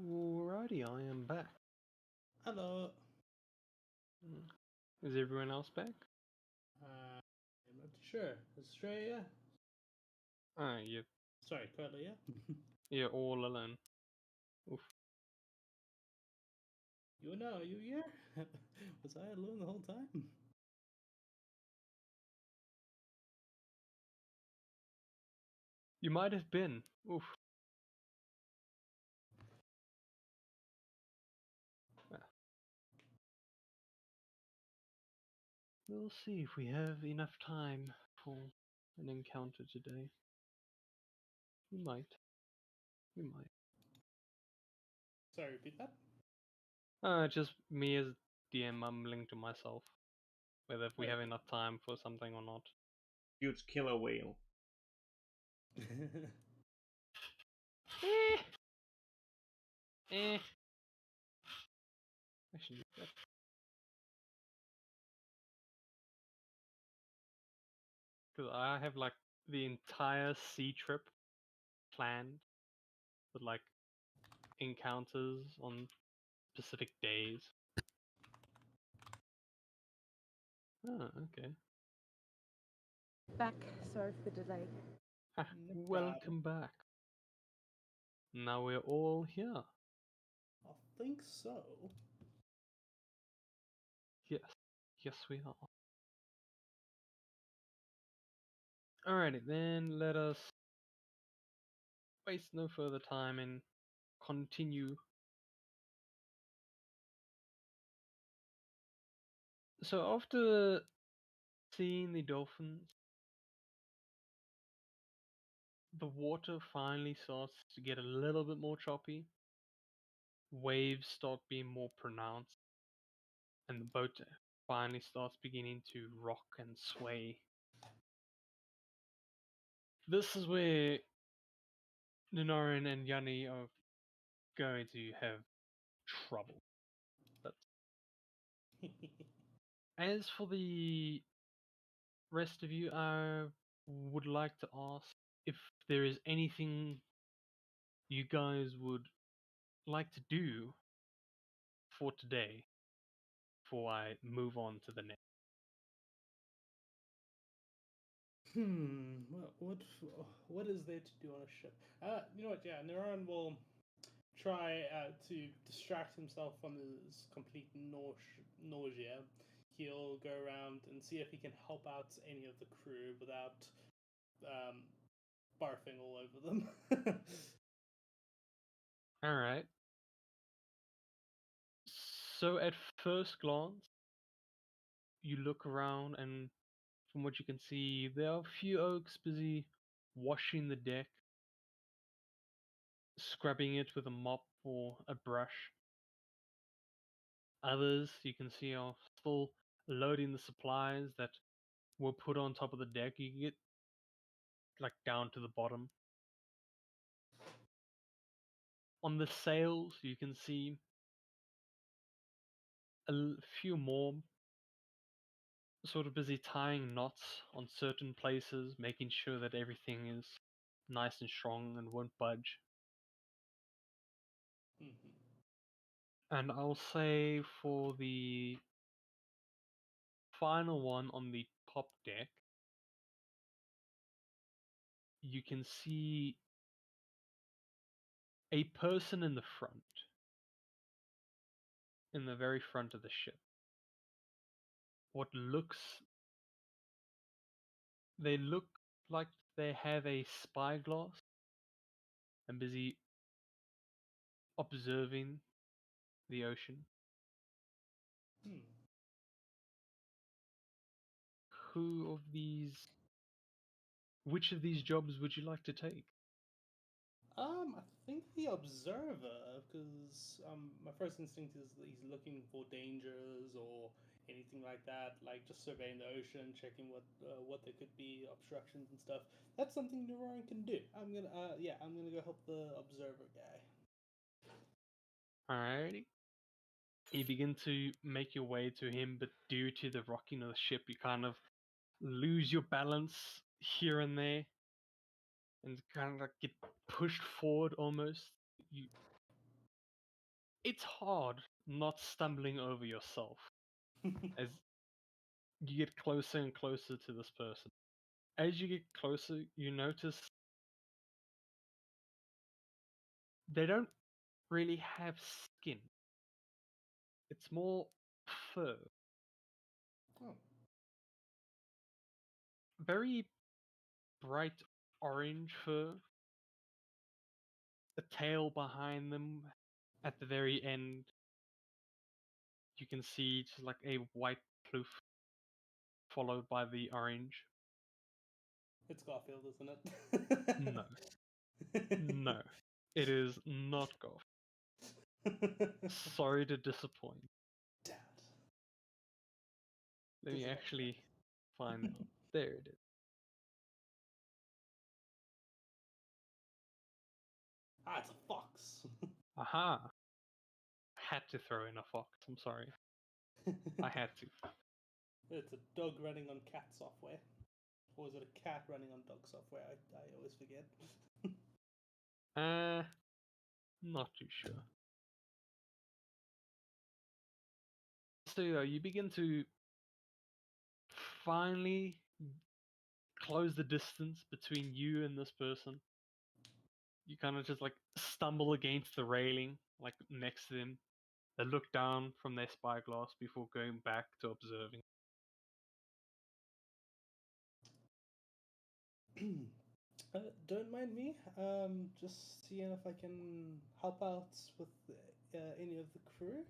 Alrighty, I am back.
Hello.
Is everyone else back?
I'm not too sure. Australia?
Ah, you're,
Sorry, Curly, yeah?
you're all alone. Oof.
You know, you here? Was I alone the whole time?
You might have been. Oof. Ah. We'll see if we have enough time for an encounter today. We might. We might.
Sorry, repeat that?
Just me as DM mumbling to myself. Whether if we have
Okay.
enough time for something or not.
Huge killer whale.
Eh. Eh. I should do that. Because I have like the entire sea trip planned with like encounters on specific days. Oh, okay.
Back. Sorry for the delay.
Ah,
No
welcome back. Now we're all here.
I think so.
Yes. Yes, we are. Alrighty, then let us waste no further time and continue. So after seeing the dolphins, the water finally starts to get a little bit more choppy. Waves start being more pronounced, and the boat finally starts beginning to rock and sway. This is where Ninorin and Yanni are going to have trouble. But as for the rest of you, I would like to ask if there is anything you guys would like to do for today before I move on to the next.
What is there to do on a ship? You know what? Yeah, Neuron will try to distract himself from his complete nausea. He'll go around and see if he can help out any of the crew without um, barfing all over them.
Alright. So at first glance, you look around, and from what you can see, there are a few oaks busy washing the deck, scrubbing it with a mop or a brush. Others you can see are still loading the supplies that were put on top of the deck. You can get like down to the bottom. On the sails, you can see a few more sort of busy tying knots on certain places, making sure that everything is nice and strong and won't budge.
Mhm.
And I'll say for the final one on the top deck, you can see a person in the front, in the very front of the ship. They look like they have a spyglass and busy observing the ocean.
Hmm.
Which of these jobs would you like to take?
I think the observer, because my first instinct is that he's looking for dangers or anything like that, like just surveying the ocean, checking what there could be, obstructions and stuff. That's something Neuron can do. I'm gonna go help the observer guy.
Alrighty. You begin to make your way to him, but due to the rocking of the ship, you kind of lose your balance here and there, and kind of like get pushed forward almost. You, it's hard not stumbling over yourself as you get closer and closer to this person. As you get closer, you notice they don't really have skin. It's more fur.
Oh,
Very bright orange fur. The tail behind them at the very end, you can see just like a white ploof followed by the orange.
it's Garfield, isn't
No,
it?
no, it is not golf. Sorry to disappoint.
Dad.
Let me actually find out. There it is.
Ah, it's a fox.
Aha! Had to throw in a fox. I'm sorry. I had to.
It's a dog running on cat software. Or is it a cat running on dog software? I always forget.
Not too sure. So you begin to finally close the distance between you and this person. You kind of just like stumble against the railing, like next to them. They look down from their spyglass before going back to observing.
Don't mind me. Just seeing if I can help out with any of the crew.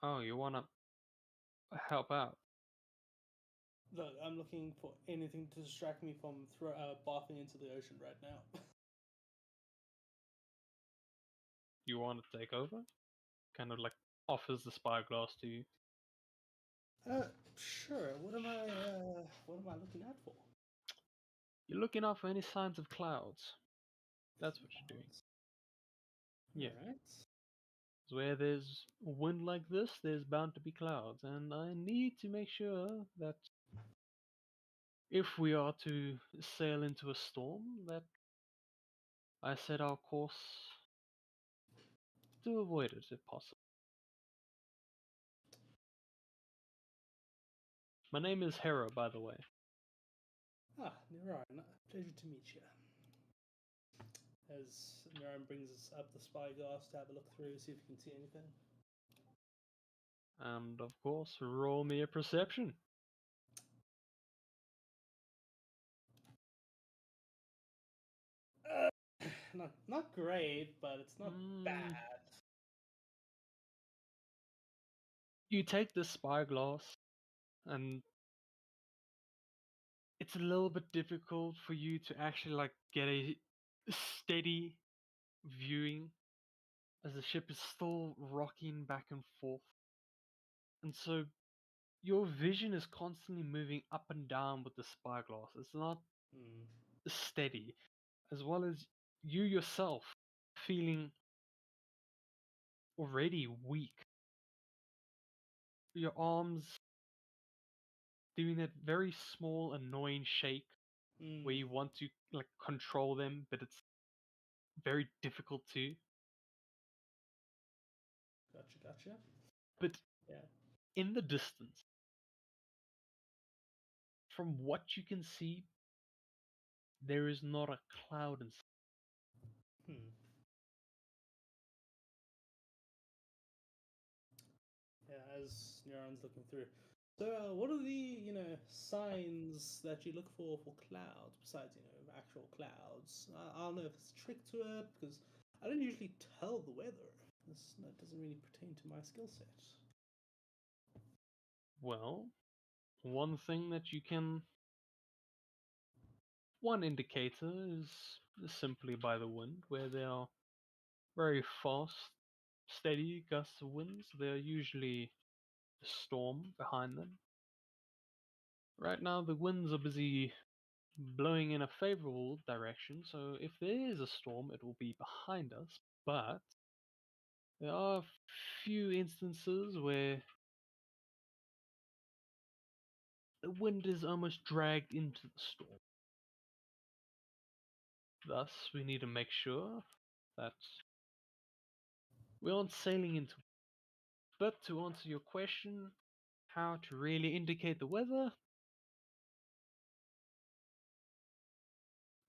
Oh, you wanna help out?
Look, I'm looking for anything to distract me from bathing into the ocean right now.
You want to take over? Kind of like offers the spyglass to you.
Sure. What am I looking out for?
You're looking out for any signs of clouds. That's what you're doing. Yeah.
All right.
'Cause where there's wind like this, there's bound to be clouds, and I need to make sure that if we are to sail into a storm, that I set our course to avoid it if possible. My name is Hera, by the way.
Ah, Niran, pleasure to meet you. As Niran brings up the spyglass to have a look through, see if you can see anything.
And of course, roll me a perception.
Uh, not great, but it's not bad.
You take the spyglass, and it's a little bit difficult for you to actually like get a steady viewing as the ship is still rocking back and forth. And so your vision is constantly moving up and down with the spyglass. It's not
Hmm.
steady, as well as you yourself feeling already weak. Your arms doing that very small, annoying shake where
Hmm.
you want to like control them, but it's very difficult to.
Gotcha.
But
Yeah.
in the distance, from what you can see, there is not a cloud in sight.
Hmm. Yeah, as Neuron's looking through. So, what are the signs that you look for clouds besides actual clouds? I don't know if it's a trick to it because I don't usually tell the weather. That doesn't really pertain to my skill set.
Well, one thing that you can One indicator is simply by the wind, where there are very fast, steady gusts of winds. There are usually a storm behind them. Right now, the winds are busy blowing in a favorable direction, so if there is a storm, it will be behind us. But there are a few instances where the wind is almost dragged into the storm. Thus, we need to make sure that we aren't sailing into it. But to answer your question, how to really indicate the weather,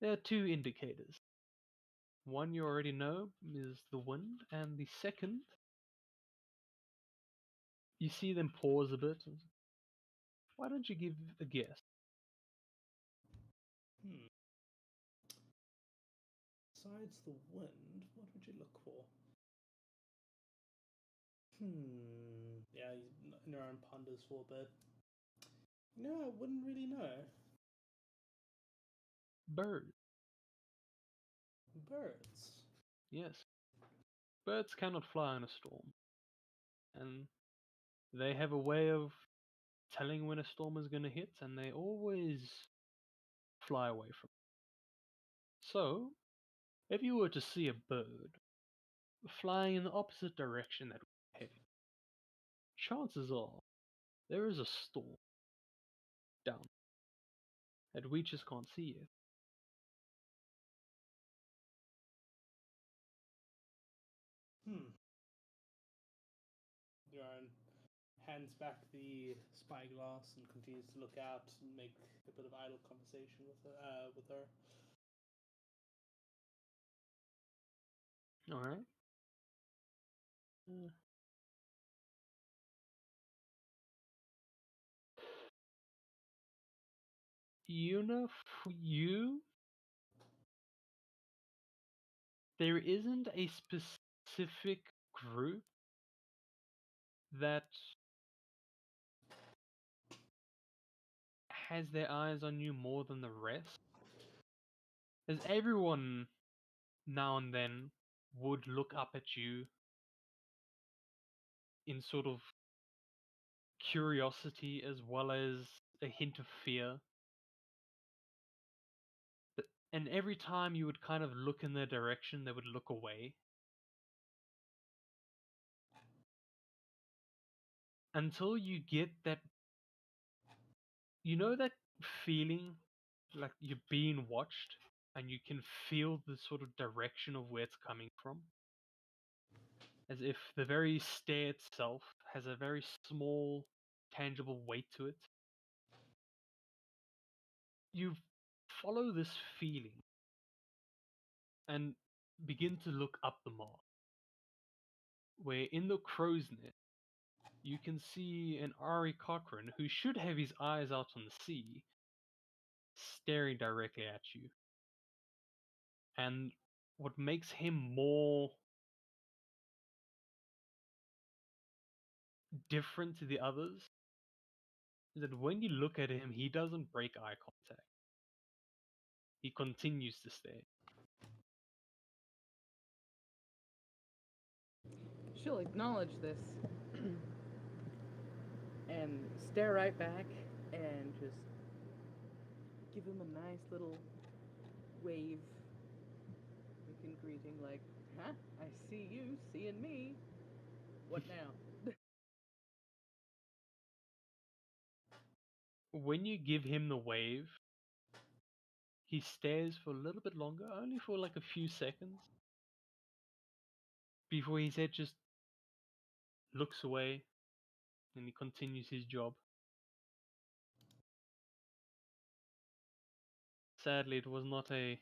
there are two indicators. One you already know is the wind, and the second, you see them pause a bit. Why don't you give a guess?
Hmm. Besides the wind, what would you look for? Yeah, Neuron ponders for a bit. No, I wouldn't really know.
Bird.
Birds.
Yes. Birds cannot fly in a storm. And they have a way of telling when a storm is going to hit, and they always fly away from it. So, if you were to see a bird flying in the opposite direction that we're heading, chances are there is a storm down that we just can't see yet.
Neuron hands back the spyglass and continues to look out and make a bit of idle conversation with her.
Alright. Uh, for you, there isn't a specific group that has their eyes on you more than the rest. As everyone now and then would look up at you in sort of curiosity as well as a hint of fear. And every time you would kind of look in their direction, they would look away. Until you get that, you know, that feeling like you're being watched and you can feel the sort of direction of where it's coming from? As if the very stare itself has a very small, tangible weight to it. You follow this feeling and begin to look up the mast, where in the crow's nest you can see an Ari Cochrane who should have his eyes out on the sea, staring directly at you. And what makes him more different to the others is that when you look at him, he doesn't break eye contact. He continues to stare.
She'll acknowledge this and stare right back and just give him a nice little wave, making greeting like, huh? I see you seeing me. What now?
When you give him the wave, he stares for a little bit longer, only for like a few seconds, before his head just looks away and he continues his job. Sadly, it was not a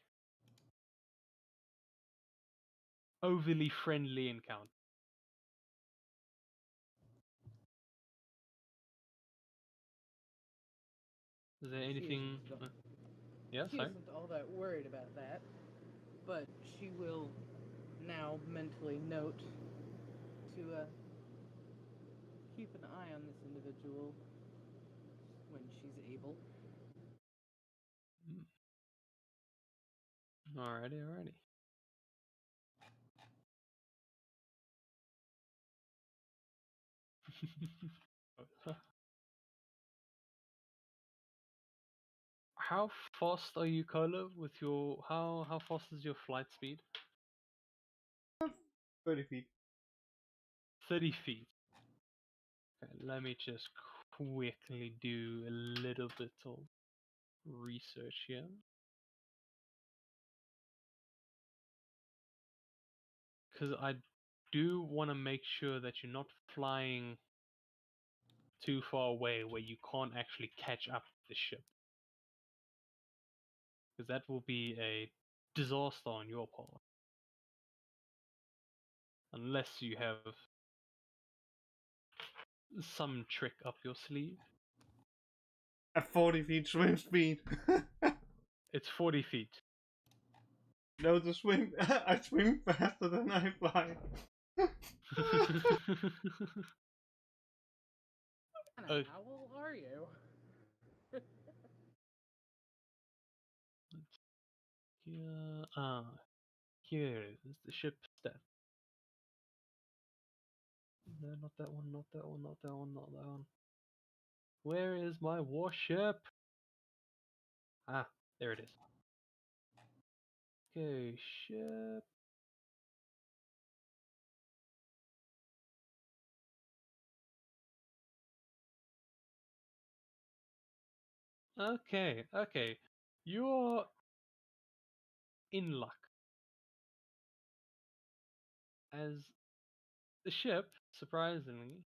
overly friendly encounter. Is there anything? Yeah,
She
sorry.
isn't all that worried about that, but she will now mentally note to keep an eye on this individual when she's able.
Alrighty, alrighty. How fast are you, Cola, with your how fast is your flight speed?
30 feet.
30 feet. Okay, let me just quickly do a little bit of research here. Because I do want to make sure that you're not flying too far away where you can't actually catch up with the ship. Because that will be a disaster on your part. Unless you have some trick up your sleeve.
At 40 feet swim speed.
It's 40 feet.
No, the swim. I swim faster than I fly.
What kind of owl are you?
Here, here is the ship stat. No, not that one, not that one, not that one, not that one. Where is my warship? Ah, there it is. Okay, ship. Okay, okay. You're in luck. As the ship, surprisingly,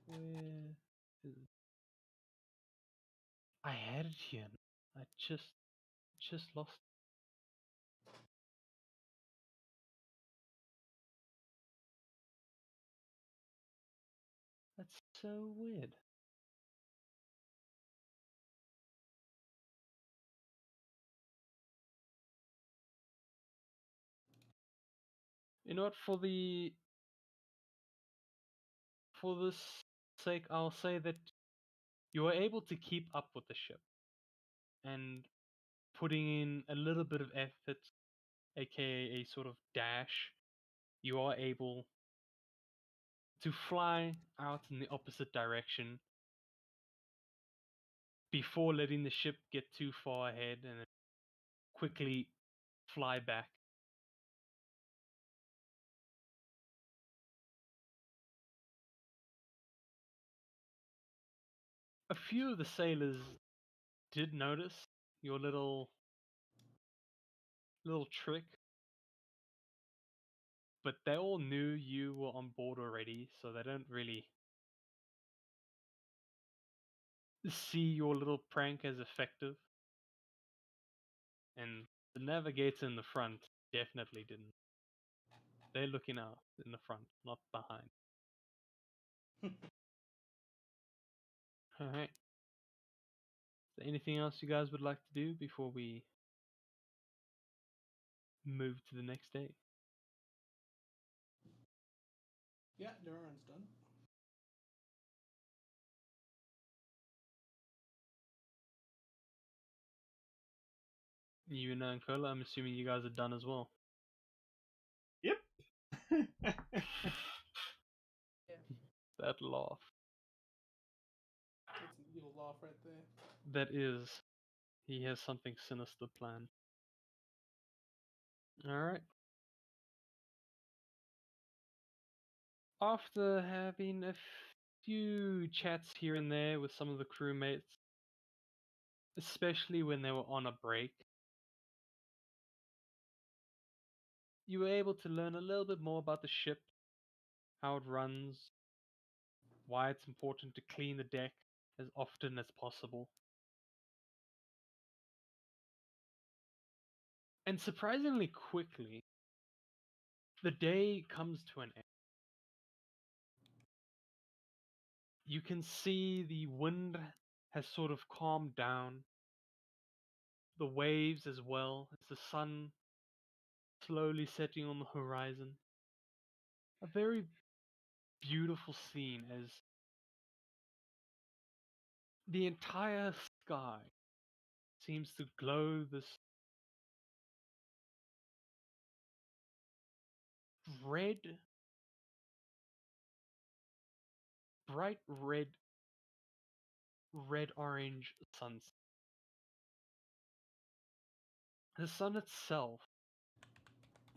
where is it? I had it here. I just lost. That's so weird. You know what? For this sake, I'll say that you were able to keep up with the ship and putting in a little bit of effort, aka a sort of dash, you are able to fly out in the opposite direction before letting the ship get too far ahead and then quickly fly back. A few of the sailors did notice your little trick, but they all knew you were on board already, so they don't really see your little prank as effective. And the navigator in the front definitely didn't. They're looking out in the front, not behind. Alright. Is there anything else you guys would like to do before we move to the next day?
Yeah, Duran's done.
You and Cola, I'm assuming you guys are done as well.
Yep.
Yeah,
That laugh.
It's an evil laugh right there.
That is. He has something sinister planned. Alright. After having a few chats here and there with some of the crewmates, especially when they were on a break, you were able to learn a little bit more about the ship, how it runs, why it's important to clean the deck as often as possible. And surprisingly quickly, the day comes to an end. You can see the wind has sort of calmed down, the waves as well, as the sun slowly setting on the horizon. A very beautiful scene as the entire sky seems to glow this red, bright red orange sunset. The sun itself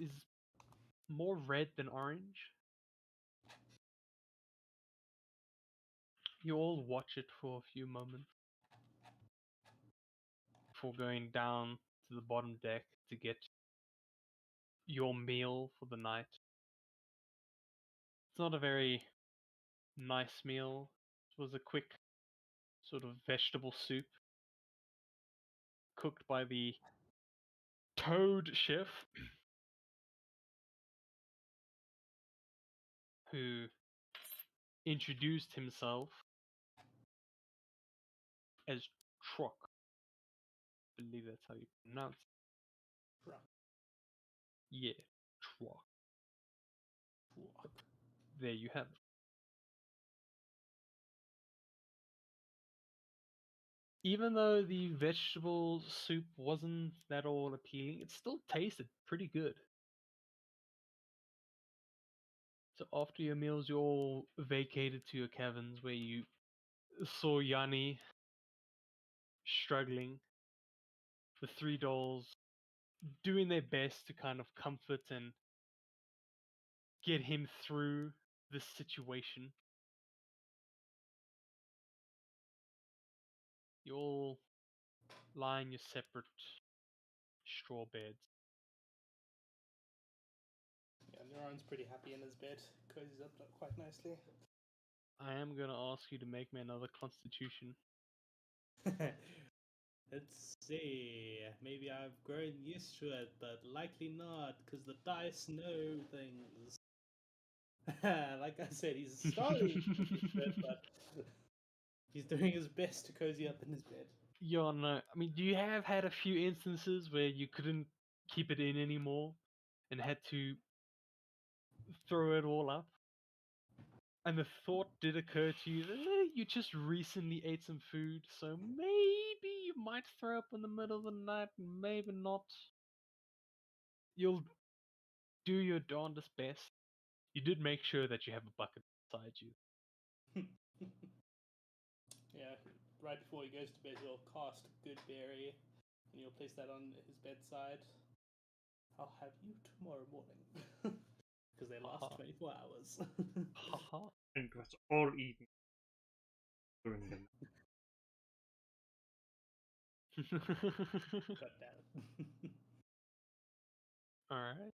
is more red than orange. You all watch it for a few moments before going down to the bottom deck to get your meal for the night. It's not a very nice meal. It was a quick sort of vegetable soup cooked by the Toad chef, who introduced himself as Trock. I believe that's how you pronounce it.
Truck.
Yeah, Trock.
Truck.
There you have it. Even though the vegetable soup wasn't that all appealing, it still tasted pretty good. So after your meals, you all vacated to your caverns where you saw Yanni struggling. The three dolls doing their best to kind of comfort and get him through this situation. You all lie in your separate straw beds.
Yeah, Neuron's pretty happy in his bed. Cozies up quite nicely.
I am gonna ask you to make me another constitution.
Let's see. Maybe I've grown used to it, but likely not, because the dice know things. Like I said, he's starting to get used to it, but he's doing his best to cozy up in his bed.
Yeah, no. I mean, do you have had a few instances where you couldn't keep it in anymore and had to throw it all up? And the thought did occur to you that you just recently ate some food, so maybe you might throw up in the middle of the night, maybe not. You'll do your darndest best. You did make sure that you have a bucket beside you.
Yeah, right before he goes to bed, he'll cast Good Berry, and you'll place that on his bedside. I'll have you tomorrow morning. Because they last
Haha.
24 hours.
Haha.
And it was all eaten during the night.
God damn it.
Alright.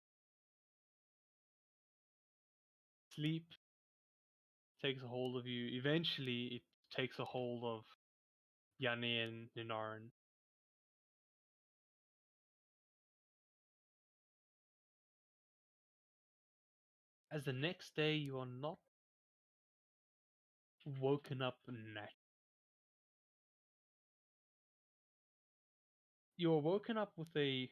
Sleep takes a hold of you. Eventually, it takes a hold of Yanni and Ninaran. As the next day, you are not woken up naturally. You are woken up with a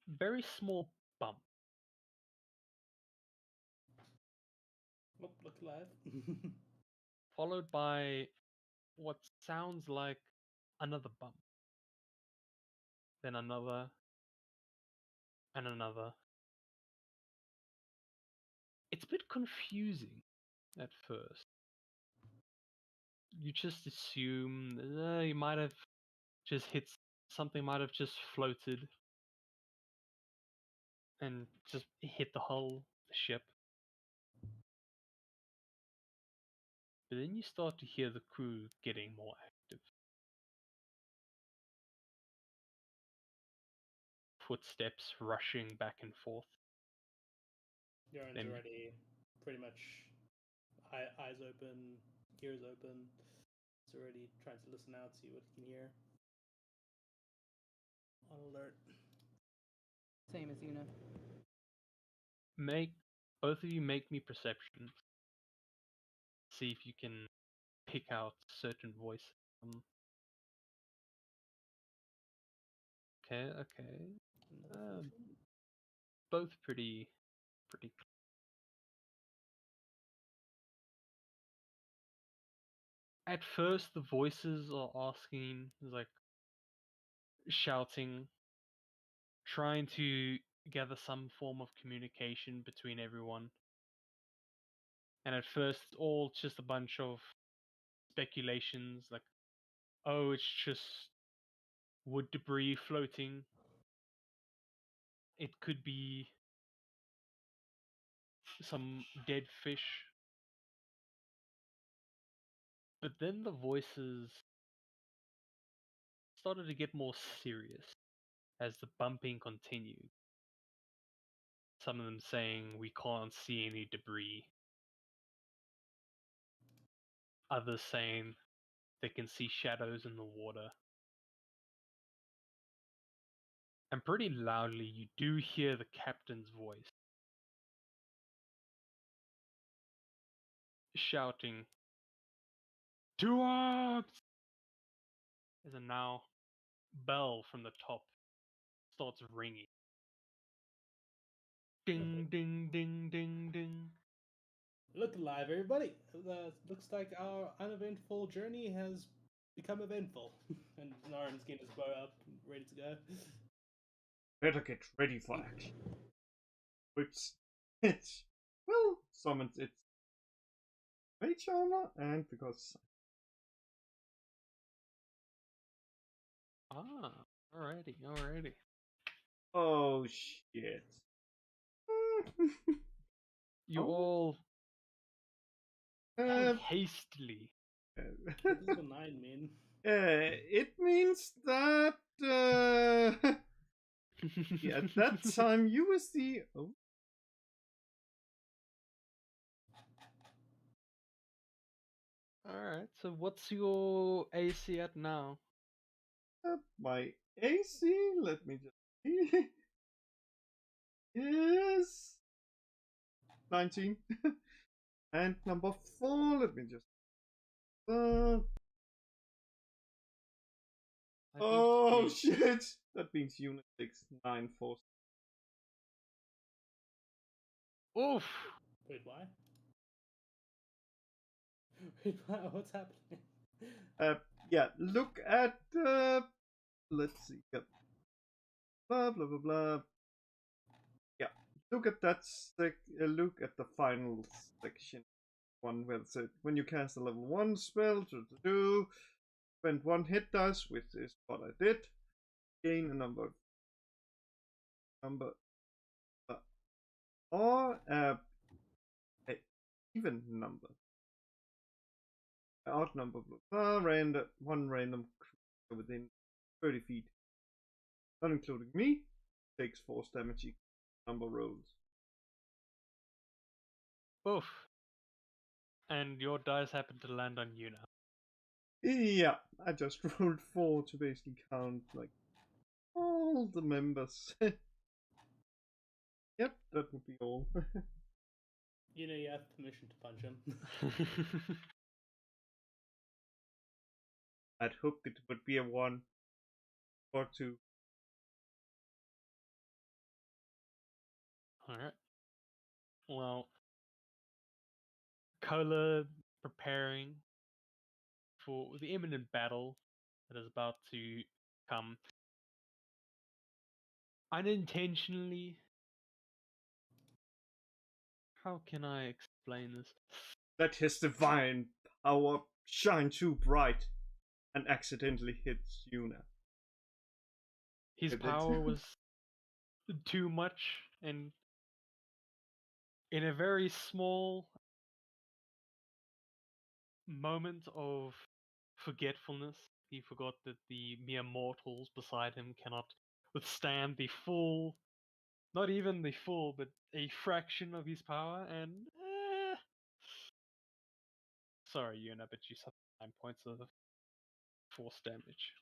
very small bump,
Oh, look alive.
followed by what sounds like another bump, then another, and another. It's a bit confusing at first. You just assume you might have just hit something, might have just floated and just hit the hull, the ship. But then you start to hear the crew getting more active. Footsteps rushing back and forth.
Yoren's
Then-
already pretty much eyes open, ears open. He's already trying to listen out, see what he can hear. On alert.
Same as Una.
Both of you make me perceptions. See if you can pick out certain voices. Okay.
Another 14.
Both pretty. At first, the voices are asking, like, shouting, trying to gather some form of communication between everyone. And at first, it's all just a bunch of speculations like, oh, it's just wood debris floating. It could be some dead fish. But then the voices started to get more serious as the bumping continued. Some of them saying we can't see any debris. Others saying they can see shadows in the water. And pretty loudly you do hear the captain's voice shouting, "To arms!" As a now bell from the top starts ringing. Ding, ding, ding, ding, ding.
Look alive, everybody! Looks like our uneventful journey has become eventful. And Naren's getting his bow up, ready to go.
Better get ready for action. It's well summons its mage armor, and because
Alrighty.
oh shit.
You
Oh.
all
Uh,
hastily.
What does the 9 mean?
It means that yeah, at that time you was the
Alright, so what's your AC at now?
my AC. Let me just see. Is 19. And number 4. Let me just. Oh shit! That means unit 6, 9, 4.
Oof!
Wait, why? Wait, what's happening?
Yeah, look at. Let's see. Yep. Blah blah blah blah. Yeah, look at that. Look at the final section. One where it said when you cast a level 1 spell, spend 1 hit dice, which is what I did. Gain a number, uh, or a even number, an odd number, random one random creature within 30 feet, not including me, takes force damage equal to number rolls.
Oof. And your dice happen to land on you now.
Yeah, I just rolled 4 to basically count like all the members. Yep, that would be all.
You know you have permission to punch him.
I'd hoped it would be a 1 or 2.
Alright. Well, Kola preparing for the imminent battle that is about to come. Unintentionally, how can I explain this?
Let his divine power shine too bright and accidentally hits Yuna.
His power was too much, and in a very small moment of forgetfulness, he forgot that the mere mortals beside him cannot withstand the full, not even the full, but a fraction of his power, and sorry, Yuna, but you suffered 9 points of force damage.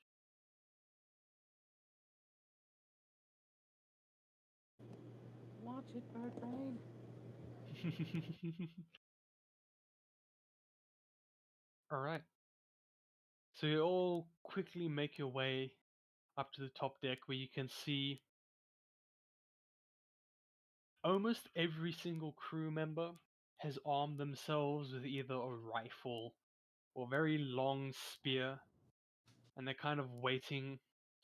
Watch it, bird brain.
Alright. So you all quickly make your way up to the top deck where you can see almost every single crew member has armed themselves with either a rifle or a very long spear, and they're kind of waiting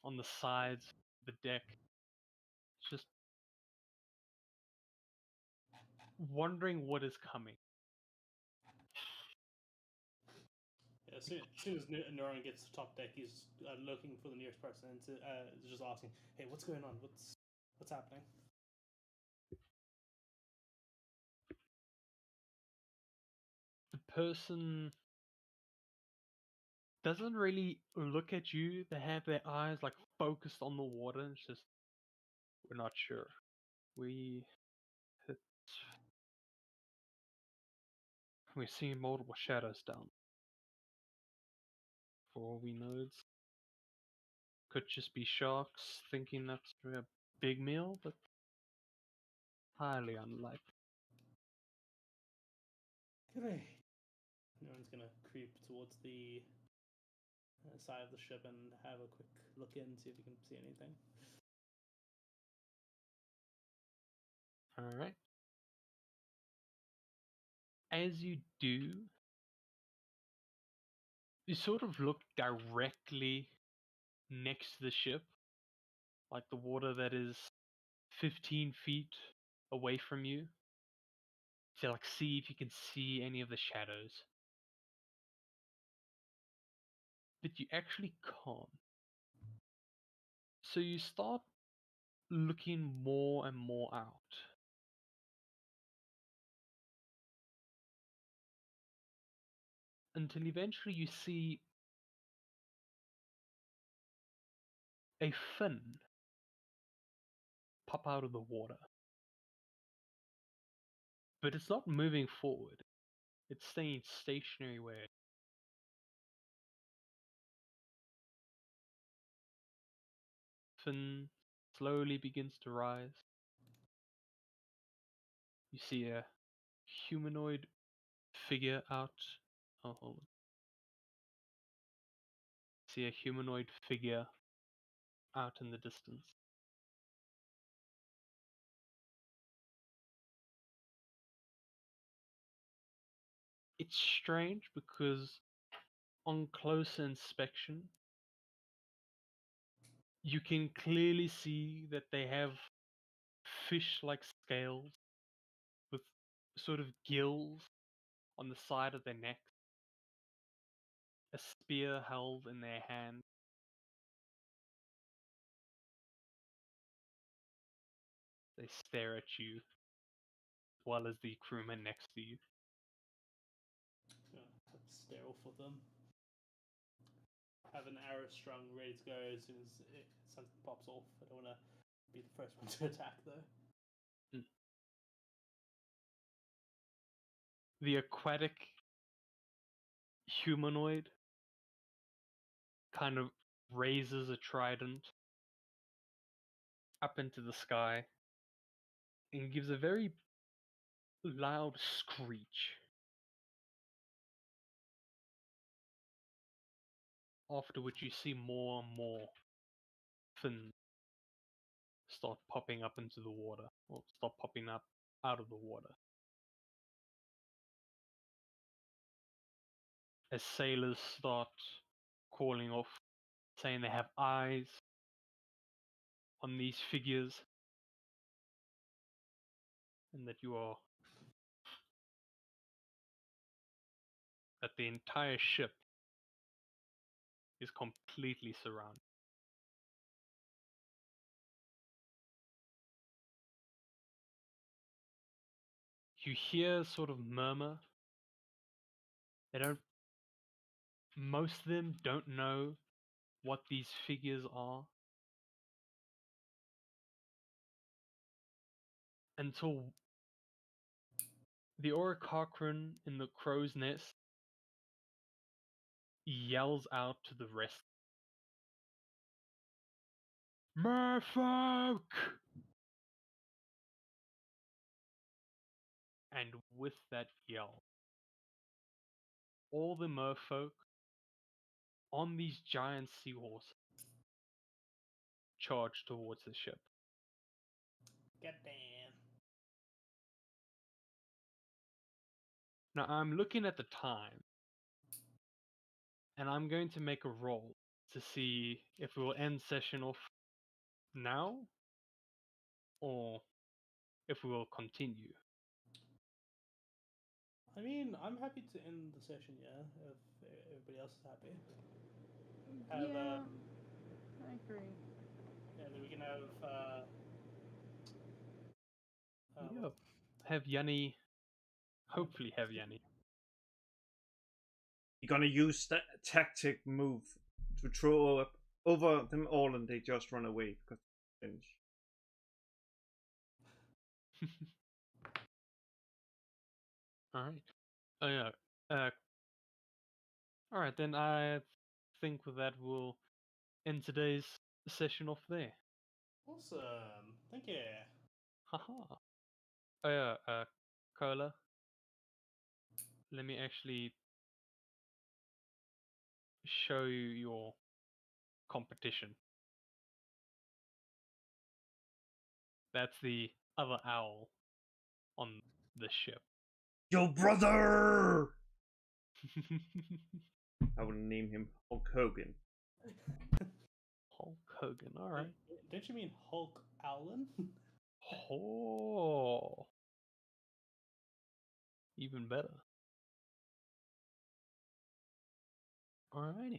on the sides of the deck just wondering what is coming.
Yeah, as soon as Neuron gets to top deck, he's looking for the nearest person and just asking, "Hey, what's going on? What's happening?"
The person doesn't really look at you. They have their eyes like focused on the water. It's just, we're not sure. It's, we're seeing multiple shadows down. For all we know, it could just be sharks thinking that's a big meal, but highly unlikely.
Great. Neuron's gonna creep towards the side of the ship and have a quick look in, see if he can see anything.
All right. As you do, you sort of look directly next to the ship, like the water that is 15 feet away from you, to like see if you can see any of the shadows. But you actually can't. So you start looking more and more out. Until eventually you see a fin pop out of the water. But it's not moving forward. It's staying stationary where it is. Fin slowly begins to rise. You see a humanoid figure out. Oh, hold on. See a humanoid figure out in the distance. It's strange because on closer inspection, you can clearly see that they have fish-like scales with sort of gills on the side of their neck, a spear held in their hand. They stare at you, as well as the crewman next to you.
Stare off of them. Have an arrow strung, ready to go as soon as something pops off. I don't want to be the first one to attack, though.
The aquatic humanoid kind of raises a trident up into the sky and gives a very loud screech. After which you see more and more fins start popping up into the water, or start popping up out of the water. As sailors start calling off, saying they have eyes on these figures, and that that the entire ship is completely surrounded. You hear sort of murmur. Most of them don't know what these figures are until the Orichalcron in the crow's nest yells out to the rest, "Merfolk!" And with that yell, all the merfolk on these giant seahorses charge towards the ship.
Goddamn.
Now I'm looking at the time, and I'm going to make a roll to see if we will end session off now or if we will continue.
I mean, I'm happy to end the session, yeah, if everybody else is happy. Have,
Yeah, I agree.
yeah, then we can have,
Yeah. Have Yanni, hopefully have Yanni.
You're gonna use that tactic move to throw up over them all, and they just run away because they finish.
All right. Oh yeah. All right, then I think with that we'll end today's session off there.
awesome. Thank you.
Haha. Oh yeah. Cola. Let me actually show you your competition. That's the other owl on the ship.
Your brother! I will name him Hulk Hogan.
Hulk Hogan. All right.
Don't you mean Hulk Allen?
Oh, even better. Alrighty.